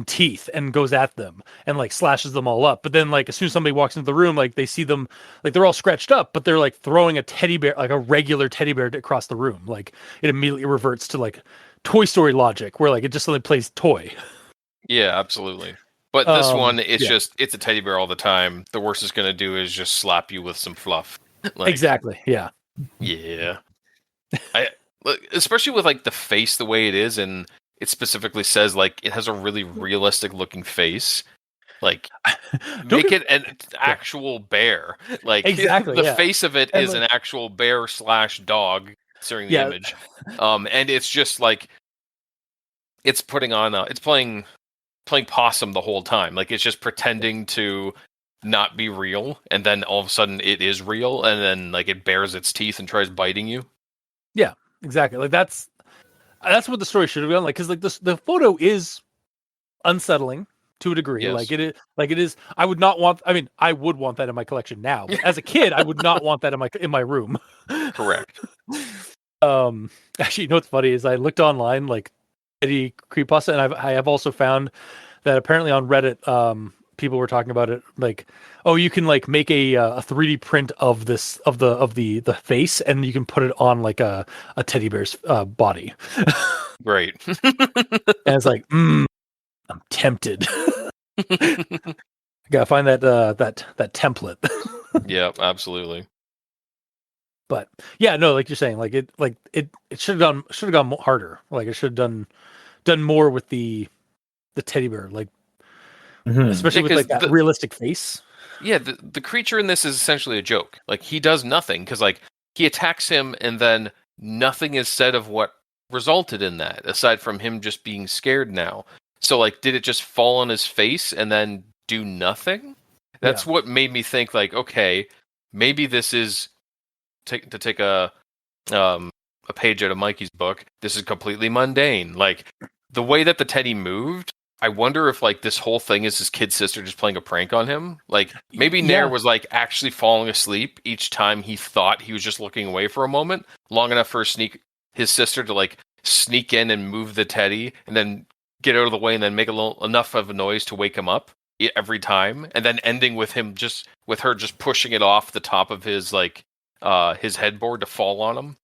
teeth and goes at them and like slashes them all up. But then like as soon as somebody walks into the room, like they see them like they're all scratched up, but they're like throwing a teddy bear, like a regular teddy bear across the room. Like it immediately reverts to like Toy Story logic where like it just suddenly plays toy. Yeah, absolutely. But this one, it's just, it's a teddy bear all the time. The worst it's going to do is just slap you with some fluff. Like, exactly. Yeah. Yeah. Especially with like the face the way it is, and it specifically says like it has a really realistic looking face. Like, make it an actual bear. Like, exactly, the face of it and is like, an actual bear / dog during the image. And it's just like, it's putting on, it's playing possum the whole time. Like it's just pretending to not be real, and then all of a sudden it is real, and then like it bares its teeth and tries biting you. Yeah, exactly. Like that's what the story should have been like, because like the photo is unsettling to a degree. Yes. Like it is. I would not want. I mean, I would want that in my collection now, but as a kid, I would not want that in my room. Correct. Actually, you know what's funny is I looked online like Eddie Creepypasta, and I have also found that apparently on Reddit, people were talking about it like, oh, you can like make a 3D print of this of the face, and you can put it on like a teddy bear's body. Right. And it's like, I'm tempted. I gotta find that template. Yeah, absolutely. But yeah, no, like you're saying, like it should have gone harder. Like it should have done more with the teddy bear, like especially with like that realistic face. Yeah, the creature in this is essentially a joke. Like he does nothing because like he attacks him and then nothing is said of what resulted in that aside from him just being scared now. So like, did it just fall on his face and then do nothing? That's what made me think like, okay, maybe this is to take a page out of Mikey's book. This is completely mundane. Like the way that the teddy moved, I wonder if like this whole thing is his kid sister just playing a prank on him. Like maybe Nair was like actually falling asleep each time he thought he was just looking away for a moment, long enough for his sister to like sneak in and move the teddy and then get out of the way and then make enough of a noise to wake him up every time, and then ending with her just pushing it off the top of his like his headboard to fall on him.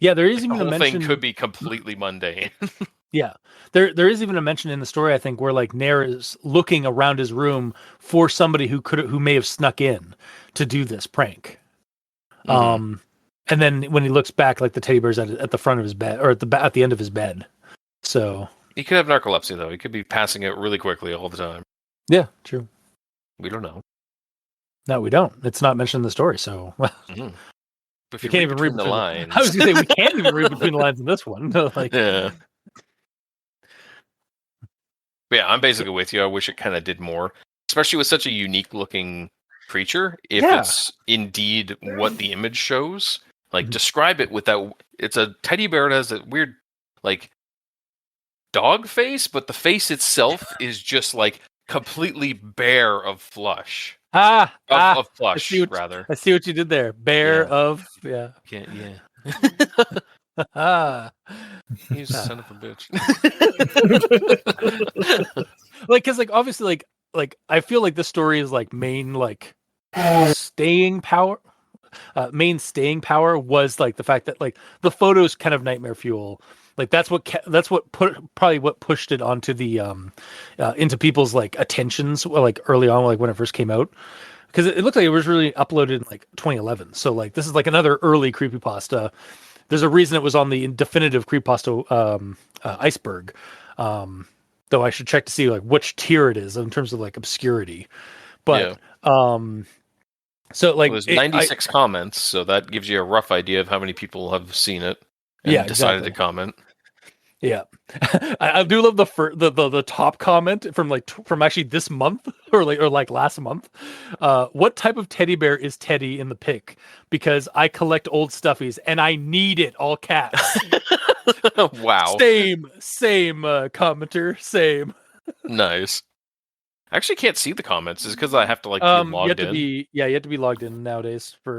Yeah, there is like, even the whole a mention. Thing could be completely mundane. Yeah, there is even a mention in the story, I think, where like Nair is looking around his room for somebody who may have snuck in to do this prank. Mm-hmm. And then when he looks back, like the teddy bear's at the front of his bed or at the end of his bed. So he could have narcolepsy though. He could be passing it really quickly all the time. Yeah, true. We don't know. No, we don't. It's not mentioned in the story, so mm-hmm. But you can't even read the lines. I was going to say we can't even read between the lines in this one. Like, yeah. But yeah, I'm basically with you. I wish it kind of did more, especially with such a unique looking creature. If it's indeed what the image shows, like describe it with that. It's a teddy bear that has a weird, like, dog face, but the face itself is just like completely bare of flush. Of plush, rather. I see what you did there. Bare of, Yeah. You son of a bitch. Like, because like obviously like I feel like this story is like main staying power was like the fact that like the photos kind of nightmare fuel. Like that's what pushed it onto the into people's like attentions like early on, like when it first came out, because it looked like it was really uploaded in like 2011. So like this is like another early creepypasta there's a reason it was on the definitive Creepypasta iceberg. Though I should check to see like which tier it is in terms of like obscurity. But so like there's 96 comments, so that gives you a rough idea of how many people have seen it and decided to comment. Yeah, I do love the top comment from actually this month or last month. What type of teddy bear is Teddy in the pic? Because I collect old stuffies and I need it. All caps. Wow. Same commenter. Same. Nice. I actually can't see the comments. Is because I have to like be logged in. You have to be logged in nowadays for.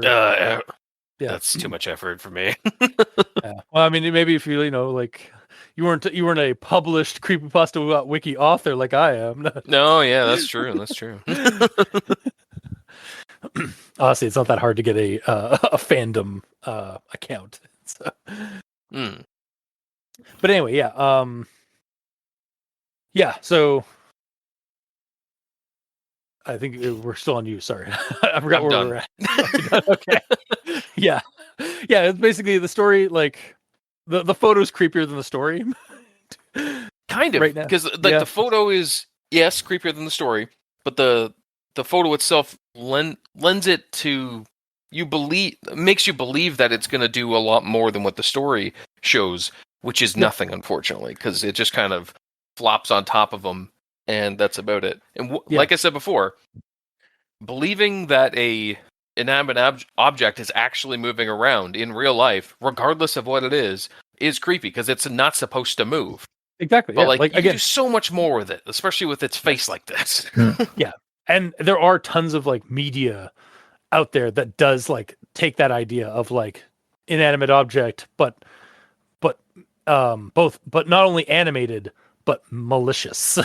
That's too much effort for me. Yeah. Well, I mean, maybe if you like. You weren't a published Creepypasta wiki author like I am. No, yeah, that's true. That's true. Honestly, it's not that hard to get a fandom account. So. But anyway, so I think we're still on you. Sorry, I forgot where we're at. Okay. Yeah. It's basically the story. Like the photo's creepier than the story. Kind of, right now. Because the photo is creepier than the story, but the photo itself lends it to makes you believe that it's going to do a lot more than what the story shows, which is nothing, unfortunately, because it just kind of flops on top of them, and that's about it. And like I said before, believing that a inanimate object is actually moving around in real life, regardless of what it is creepy because it's not supposed to move. Exactly. But you again, can do so much more with it, especially with its face like this. Yeah. And there are tons of like media out there that does like take that idea of like inanimate object, but not only animated, but malicious.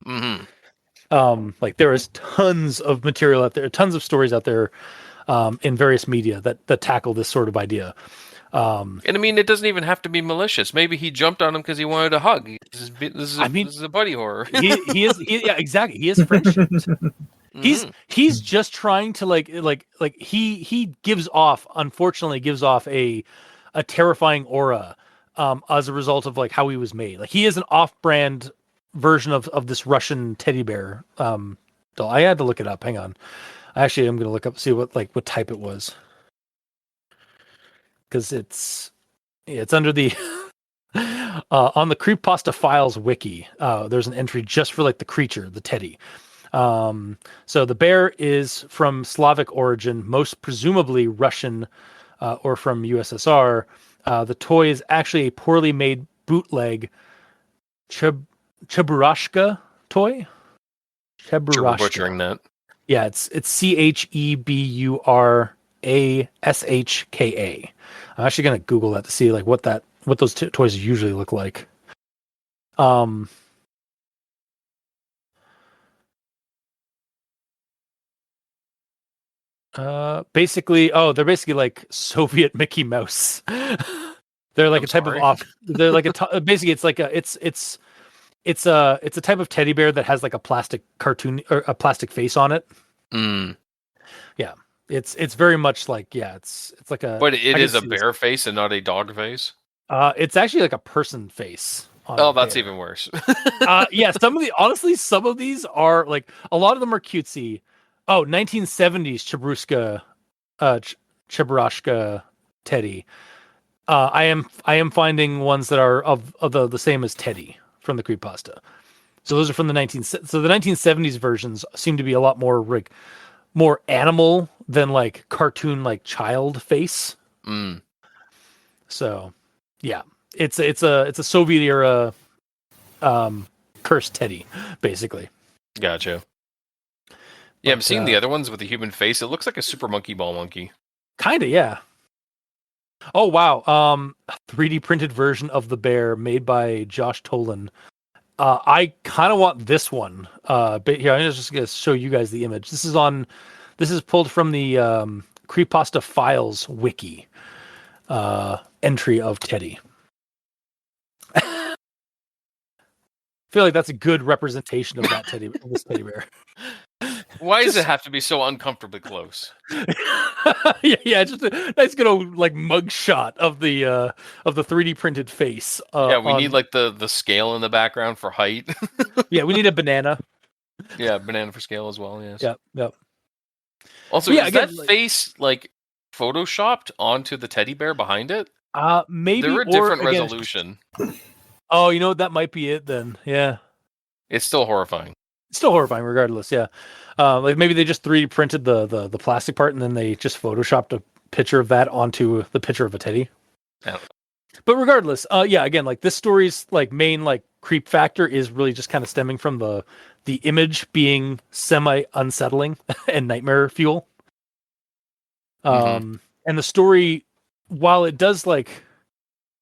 Mm-hmm. Like there is tons of material out there, tons of stories out there in various media that tackle this sort of idea. And I mean, it doesn't even have to be malicious. Maybe he jumped on him because he wanted a hug. This is a buddy horror. he is exactly. He is friendship. He's just trying to like he unfortunately gives off a terrifying aura as a result of like how he was made. Like he is an off-brand version of this Russian teddy bear doll. I had to look it up. Hang on. Actually, I'm gonna look up see what type it was. Because it's under the on the Creepypasta Files wiki. There's an entry just for like the creature, the teddy. So the bear is from Slavic origin, most presumably Russian or from USSR. The toy is actually a poorly made bootleg Cheburashka toy. Sure, we're butchering that. Yeah, it's Cheburashka. I'm actually gonna Google that to see like what those toys usually look like. They're basically like Soviet Mickey Mouse. They're like basically it's a type of teddy bear that has like a plastic cartoon or a plastic face on it. Yeah. It's very much like it's like a. But it is a bear face and not a dog face. It's actually like a person face. That's even worse. Some of these are like a lot of them are cutesy. 1970s Cheburashka teddy. I am finding ones that are of the same as Teddy from the Creepypasta. So those are from the 1970s versions seem to be a lot more animal than like cartoon like child face. So yeah, it's a Soviet era cursed teddy basically. Gotcha. Yeah, I'm seeing the other ones with the human face. It looks like a Super Monkey Ball monkey. Kind of, yeah. Oh wow, 3D printed version of the bear made by Josh Tolan. I kind of want this one. But here, I'm just going to show you guys the image. This is pulled from the Creepypasta Files wiki entry of Teddy. I feel like that's a good representation of that this teddy bear. Why does it have to be so uncomfortably close? yeah, just a nice good like mug shot of the 3D printed face. We need like the scale in the background for height. Yeah, we need a banana. Yeah, banana for scale as well. Yes. Yep. Also, is that face like photoshopped onto the teddy bear behind it? Maybe they're a different resolution. Oh, you know what? That might be it then. Yeah. It's still horrifying. Still horrifying, regardless. Yeah. Like maybe they just 3D printed the plastic part and then they just photoshopped a picture of that onto the picture of a teddy. But regardless, again, like this story's like main like creep factor is really just kind of stemming from the image being semi unsettling and nightmare fuel. And the story, while it does like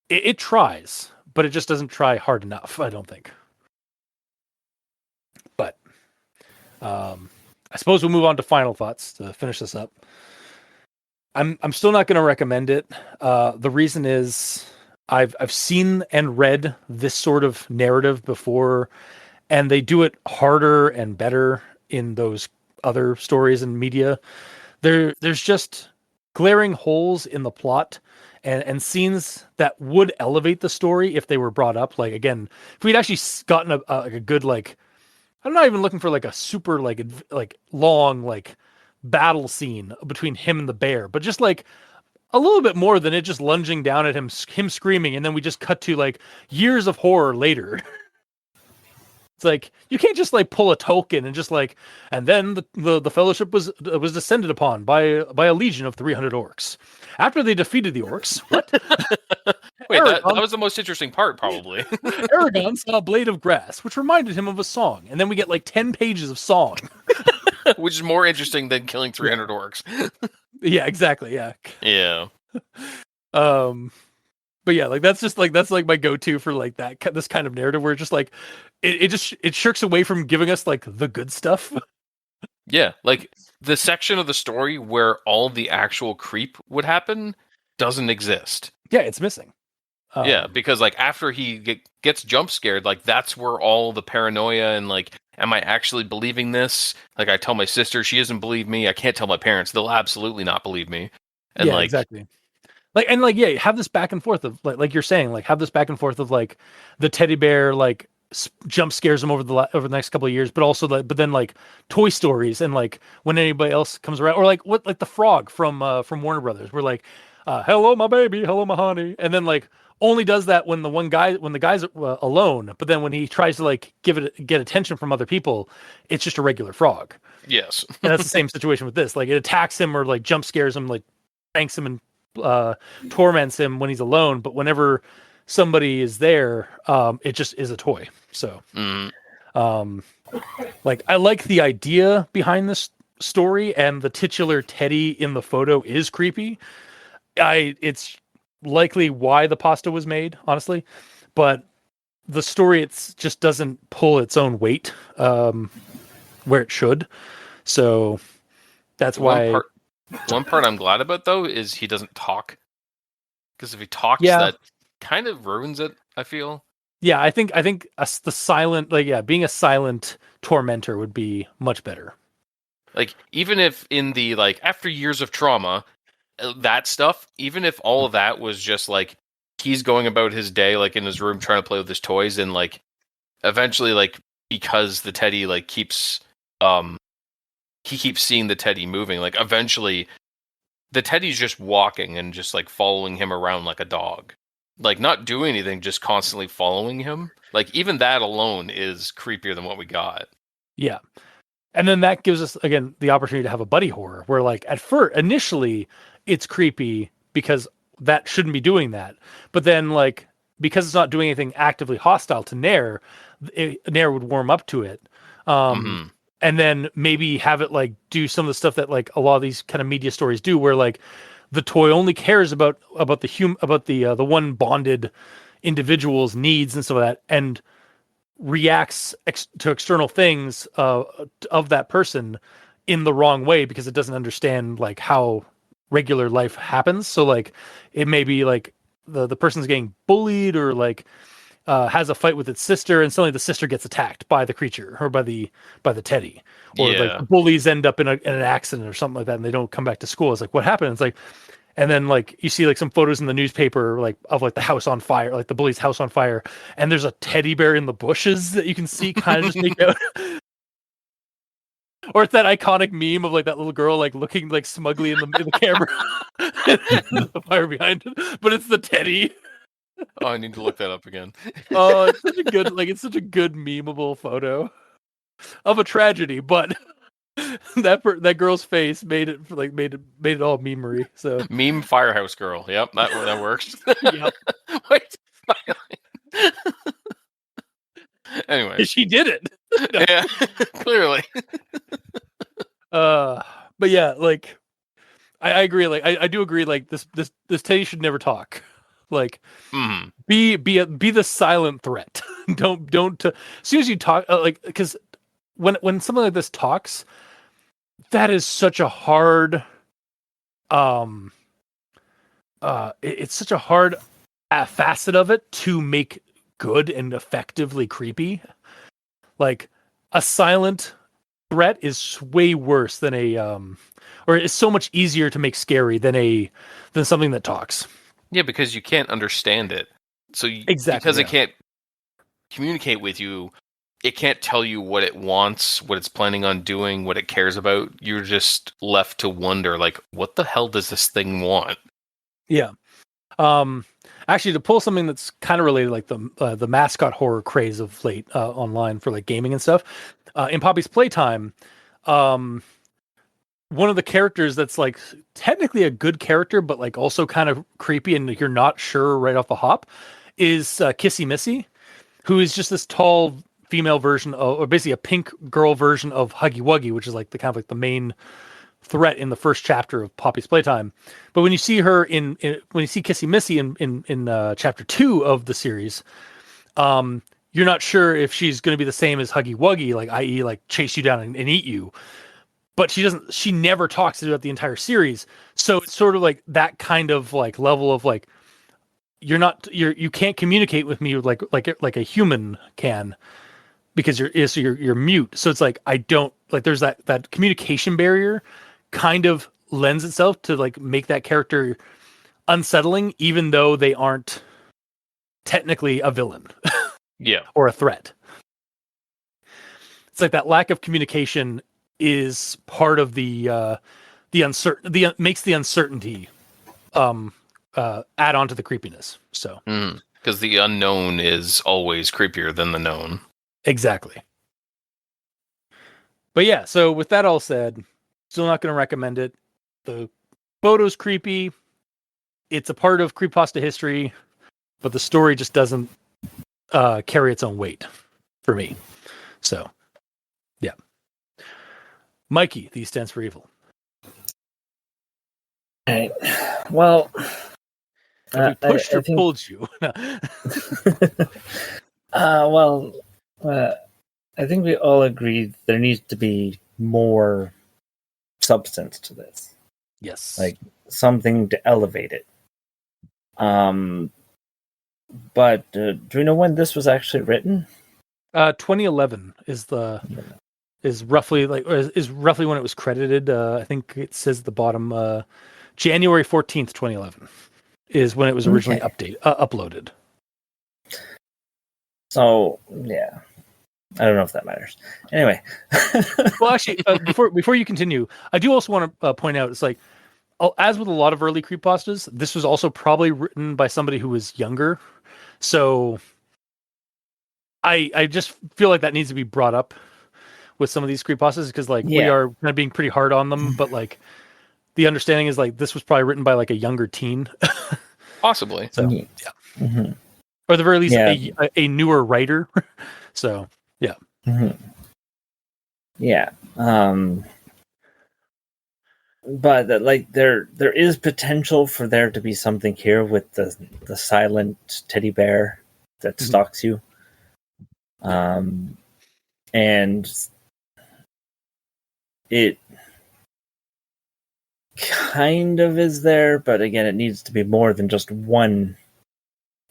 it tries, but it just doesn't try hard enough, I don't think. But I suppose we'll move on to final thoughts to finish this up. I'm still not going to recommend it. The reason is I've seen and read this sort of narrative before, and they do it harder and better in those other stories and media. There's just glaring holes in the plot and scenes that would elevate the story if they were brought up. Like, again, if we'd actually gotten a good, like, I'm not even looking for like a super like long like battle scene between him and the bear, but just like a little bit more than it just lunging down at him screaming, and then we just cut to like years of horror later. It's like you can't just like pull a token and just like, and then the fellowship was descended upon by a legion of 300 orcs. After they defeated the orcs, what? Wait, that was the most interesting part, probably. Aragon saw a blade of grass, which reminded him of a song, and then we get like 10 pages of song, which is more interesting than killing 300 orcs. Yeah, exactly. Yeah. Yeah. But yeah, like that's like my go-to for like this kind of narrative where it's just like it shirks away from giving us like the good stuff. Yeah, like the section of the story where all the actual creep would happen doesn't exist. Yeah, it's missing. Yeah, because like after he gets jump scared, like that's where all the paranoia and like, am I actually believing this? Like I tell my sister, she doesn't believe me. I can't tell my parents; they'll absolutely not believe me. And yeah, exactly. Like and like have this back and forth of like you're saying, like have this back and forth of like the teddy bear like jump scares him over the next couple of years, but also but then like Toy Stories and like when anybody else comes around, or like what like the frog from Warner Brothers, we're like, hello my baby, hello my honey, and then like only does that when the guy's alone, but then when he tries to like get attention from other people, it's just a regular frog. Yes. And that's the same situation with this. Like it attacks him or like jump scares him, like pranks him and torments him when he's alone, but whenever somebody is there, it just is a toy. So like I like the idea behind this story, and the titular teddy in the photo is creepy. It's likely why the pasta was made, honestly, but the story just doesn't pull its own weight where it should. So that's why one part I'm glad about though is he doesn't talk, because if he talks, that kind of ruins it, I feel. Yeah, I think the silent, like being a silent tormentor would be much better. Like even if in the like after years of trauma, that stuff, even if all of that was just like he's going about his day like in his room trying to play with his toys, and like eventually like because the teddy like keeps he keeps seeing the teddy moving, like eventually the teddy's just walking and just like following him around like a dog, like not doing anything, just constantly following him. Like even that alone is creepier than what we got. Yeah. And then that gives us again the opportunity to have a buddy horror where like at first initially it's creepy because that shouldn't be doing that, but then like because it's not doing anything actively hostile to Nair, Nair would warm up to it. And then maybe have it like do some of the stuff that like a lot of these kind of media stories do, where like the toy only cares about the one bonded individual's needs and stuff like that, and reacts to external things of that person in the wrong way because it doesn't understand like how regular life happens. So like it may be like the person's getting bullied or like has a fight with its sister, and suddenly the sister gets attacked by the creature or by the teddy, or like the bullies end up in an accident or something like that, and they don't come back to school. It's like, what happened? It's like, and then like you see like some photos in the newspaper like of like the house on fire, like the bully's house on fire, and there's a teddy bear in the bushes that you can see kind of just make out. Or it's that iconic meme of like that little girl like looking like smugly in the camera, the fire behind it, but it's the teddy. Oh, I need to look that up again. Oh, it's such a good memeable photo of a tragedy, but that girl's face made it all memery. So Meme firehouse girl. Yep, that works. Yep. Wait, anyway, she did it. Yeah, clearly. But yeah, like I agree. Like I do agree. Like this teddy should never talk. Like be the silent threat. don't as soon as you talk, like, because when something like this talks, that is such a hard it's such a hard facet of it to make good and effectively creepy. Like a silent threat is way worse than or it's so much easier to make scary than something that talks. Yeah, because you can't understand it. So exactly, because it can't communicate with you, it can't tell you what it wants, what it's planning on doing, what it cares about. You're just left to wonder, like, what the hell does this thing want? Yeah. Actually, to pull something that's kind of related, like the mascot horror craze of late online for like gaming and stuff, in Poppy's Playtime, one of the characters that's like technically a good character, but like also kind of creepy, and you're not sure right off the hop, is Kissy Missy, who is just this tall female version of, or basically a pink girl version of Huggy Wuggy, which is like the kind of like the main threat in the first chapter of Poppy's Playtime. But when you see her when you see Kissy Missy in chapter 2 of the series, you're not sure if she's going to be the same as Huggy Wuggy, like i.e. like chase you down and eat you. But she never talks throughout the entire series. So it's sort of like that kind of like level of like, you can't communicate with me like a human can, because you're mute. So it's like, I don't like, there's that communication barrier kind of lends itself to like make that character unsettling, even though they aren't technically a villain. Yeah. Or a threat. It's like that lack of communication is part of the makes the uncertainty add on to the creepiness. So because the unknown is always creepier than the known. Exactly. But yeah, so with that all said, still not going to recommend it. The photo's creepy. It's a part of creepypasta history, but the story just doesn't carry its own weight for me. So, yeah. Mikey, these stands for evil. Right. Well, have we pushed or pulled you? I think we all agree there needs to be more substance to this. Yes. Like something to elevate it. But do we know when this was actually written? 2011 is roughly when it was credited. I think it says at the bottom, January 14th, 2011 is when it was originally uploaded. So, yeah. I don't know if that matters. Anyway. Well, actually, before you continue, I do also want to point out, it's like, as with a lot of early creepypastas, this was also probably written by somebody who was younger. So I just feel like that needs to be brought up with some of these creepypastas, because like we are kind of being pretty hard on them, but like the understanding is like this was probably written by like a younger teen. Possibly. So yeah. Mm-hmm. Or at the very least a newer writer. So yeah. Mm-hmm. Yeah. But like there is potential for there to be something here with the silent teddy bear that stalks you. And it kind of is there, but again, it needs to be more than just one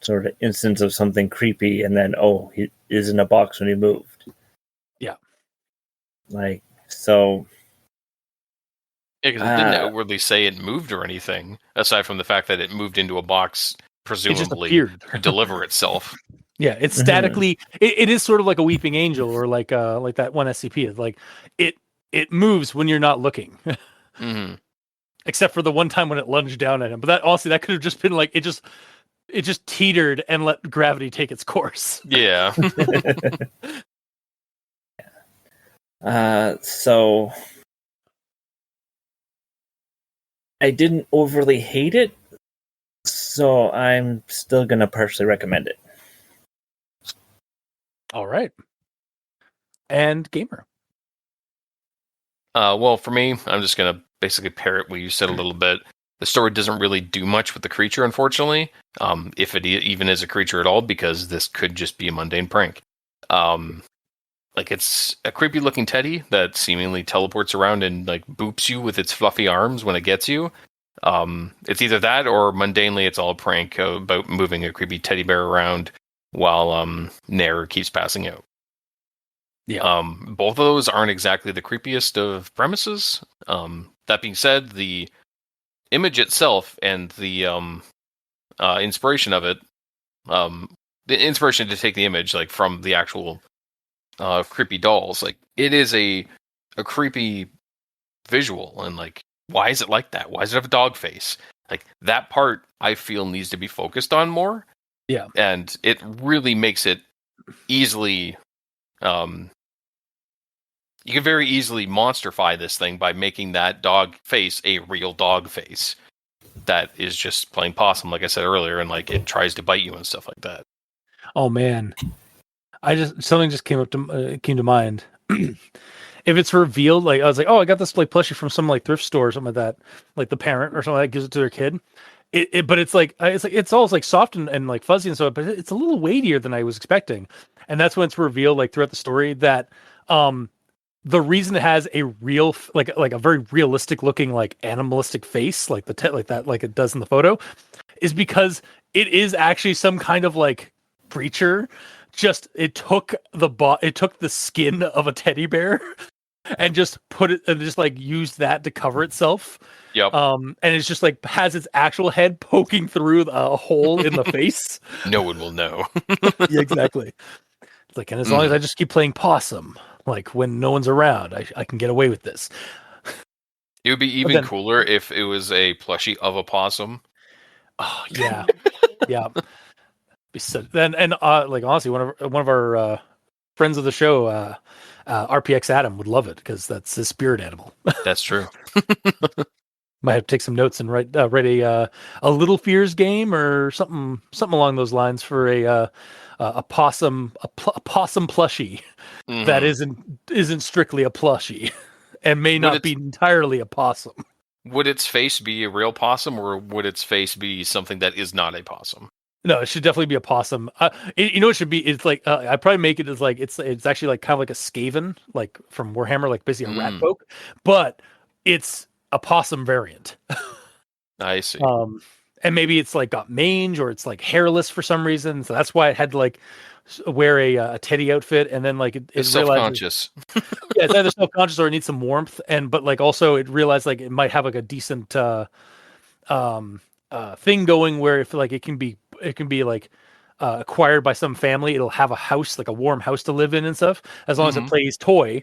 sort of instance of something creepy, and then he is in a box when he moved. Yeah. Like, so. Yeah, because it didn't outwardly say it moved or anything, aside from the fact that it moved into a box, presumably to deliver itself. Yeah, it's statically. It is sort of like a weeping angel, or like that one SCP. It's like it moves when you're not looking, except for the one time when it lunged down at him. But that honestly, that could have just been like it just teetered and let gravity take its course. Yeah. So I didn't overly hate it, so I'm still gonna partially recommend it. All right. And Gamer. Well, for me, I'm just gonna basically parrot what you said a little bit. The story doesn't really do much with the creature, unfortunately, if it even is a creature at all, because this could just be a mundane prank. Like, it's a creepy-looking teddy that seemingly teleports around and like boops you with its fluffy arms when it gets you. It's either that, or mundanely, it's all a prank about moving a creepy teddy bear around while Nair keeps passing out. Yeah. Both of those aren't exactly the creepiest of premises. That being said, the image itself and the inspiration of it, the inspiration to take the image like from the actual creepy dolls, like it is a creepy visual, and like, why is it like that? Why does it have a dog face? Like, that part I feel needs to be focused on more. Yeah, and it really makes it easily. You can very easily monsterify this thing by making that dog face a real dog face that is just playing possum, like I said earlier, and like it tries to bite you and stuff like that. Oh man, something just came to mind. If it's revealed, like I was like, oh, I got this like plushie from some like thrift store or something like that, like the parent or something like that gives it to their kid. But it's all like soft and like fuzzy and stuff, but it's a little weightier than I was expecting, and that's when it's revealed like throughout the story that the reason it has a real like a very realistic looking like animalistic face like like that like it does in the photo is because it is actually some kind of like creature. Just it took the skin of a teddy bear and just put it and just like used that to cover itself. Yep. And it's just like has its actual head poking through a hole in the face. No one will know. Yeah, exactly. It's like, and as long as I just keep playing possum, like when no one's around, I can get away with this. It would be even cooler if it was a plushie of a possum. Oh yeah, yeah. And like honestly, one of our friends of the show, RPX Adam, would love it because that's his spirit animal. That's true. Might have to take some notes and write a Little Fears game or something along those lines for a possum plushie that isn't strictly a plushie and may not be entirely a possum. Would its face be a real possum, or would its face be something that is not a possum? No, it should definitely be a possum. It should be. It's like I probably make it as like it's actually like kind of like a Skaven, like from Warhammer, like basically a rat folk, but it's a possum variant. I see. And maybe it's like got mange or it's like hairless for some reason, so that's why it had to like wear a teddy outfit, and then like it's self-conscious. Yeah, it's either self-conscious or it needs some warmth, but like also it realized like it might have like a decent thing going where if like it can be like acquired by some family, it'll have a house, like a warm house to live in and stuff, as long as it plays toy.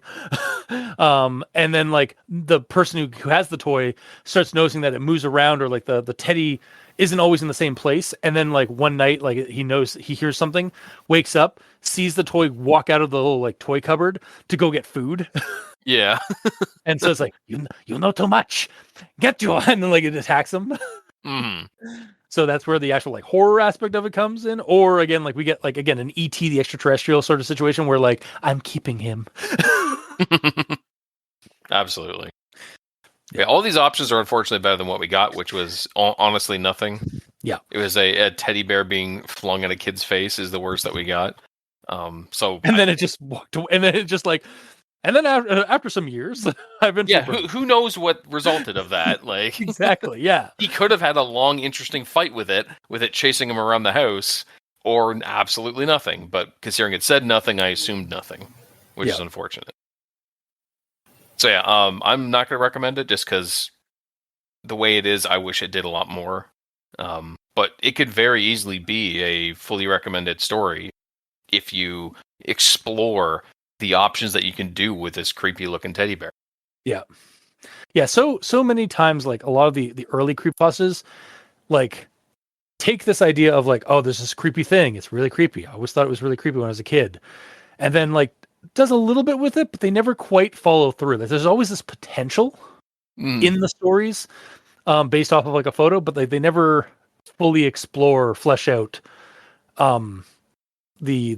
And then like the person who has the toy starts noticing that it moves around, or like the teddy isn't always in the same place. And then like one night, like he hears something, wakes up, sees the toy walk out of the little like toy cupboard to go get food. Yeah. And so it's like, you know too much, get you. And then like it attacks him. So that's where the actual like horror aspect of it comes in. Or again, like we get like again an ET the extraterrestrial sort of situation where like I'm keeping him. Absolutely. Yeah, all these options are unfortunately better than what we got, which was honestly nothing. Yeah, it was a teddy bear being flung at a kid's face is the worst that we got. So and then it just walked away, and then it just like And then after some years, I eventually who knows what resulted of that? Like exactly, yeah. He could have had a long, interesting fight with it chasing him around the house, or absolutely nothing. But considering it said nothing, I assumed nothing, which is unfortunate. So yeah, I'm not going to recommend it just because the way it is, I wish it did a lot more. But it could very easily be a fully recommended story if you explore the options that you can do with this creepy looking teddy bear. Yeah. Yeah, so many times, like a lot of the early creepypastas, like take this idea of like, oh, there's this creepy thing. It's really creepy. I always thought it was really creepy when I was a kid. And then like does a little bit with it, but they never quite follow through. There's always this potential in the stories based off of like a photo, but they never fully explore or flesh out the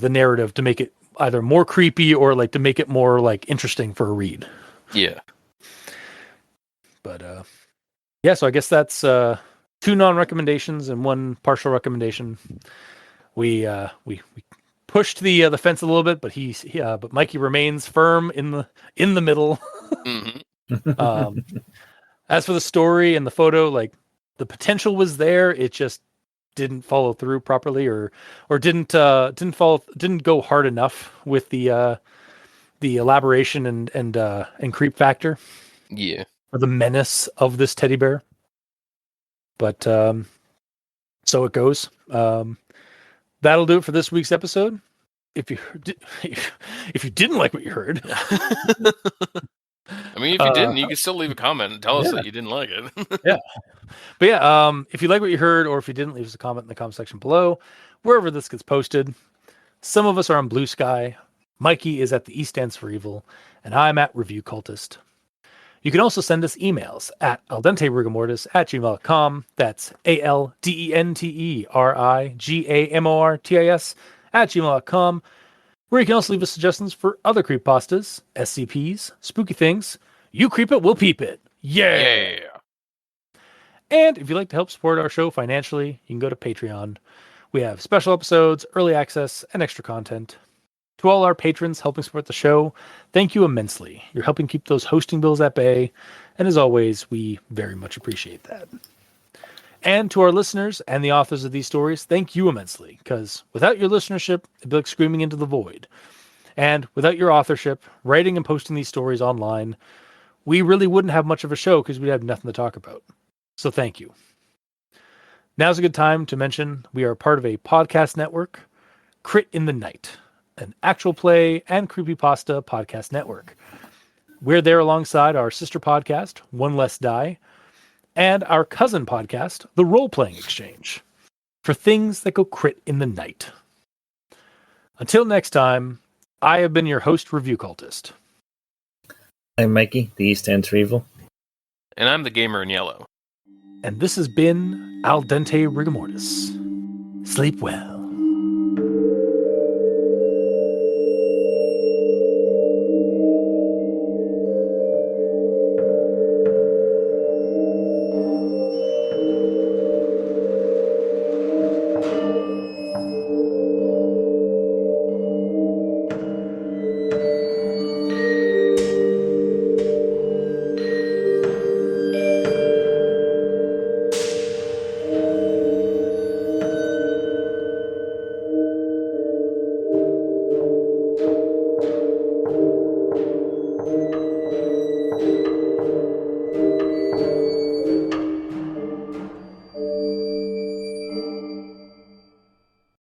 narrative to make it either more creepy or like to make it more like interesting for a read. Yeah. But yeah, so I guess that's 2 non-recommendations and 1 partial recommendation. We pushed the fence a little bit, but but Mikey remains firm in the middle. As for the story and the photo, like the potential was there, it just didn't follow through properly, or didn't go hard enough with the elaboration and creep factor. Yeah. Or the menace of this teddy bear. But so it goes. That'll do it for this week's episode. If you didn't like what you heard, I mean, if you didn't, you can still leave a comment and tell us that you didn't like it. Yeah. But yeah, if you like what you heard, or if you didn't, leave us a comment in the comment section below, wherever this gets posted. Some of us are on Blue Sky. Mikey is at the E Stands for Evil, and I'm at Review Cultist. You can also send us emails at aldenterigamortis@gmail.com. That's ALDENTERIGAMORTIS@gmail.com, where you can also leave us suggestions for other creepypastas, SCPs, spooky things. You creep it, we'll peep it. Yeah! And if you'd like to help support our show financially, you can go to Patreon. We have special episodes, early access, and extra content. To all our patrons helping support the show, thank you immensely. You're helping keep those hosting bills at bay, and as always, we very much appreciate that. And to our listeners and the authors of these stories, thank you immensely, because without your listenership, it'd be like screaming into the void. And without your authorship, writing and posting these stories online, we really wouldn't have much of a show because we'd have nothing to talk about. So thank you. Now's a good time to mention we are part of a podcast network, Crit in the Night, an actual play and creepypasta podcast network. We're there alongside our sister podcast, One Less Die, and our cousin podcast, The Role Playing Exchange, for things that go crit in the night. Until next time, I have been your host, Review Cultist. I'm Mikey, the E Stands for Evil. And I'm the gamer in yellow. And this has been Al Dente Rigamortis. Sleep well.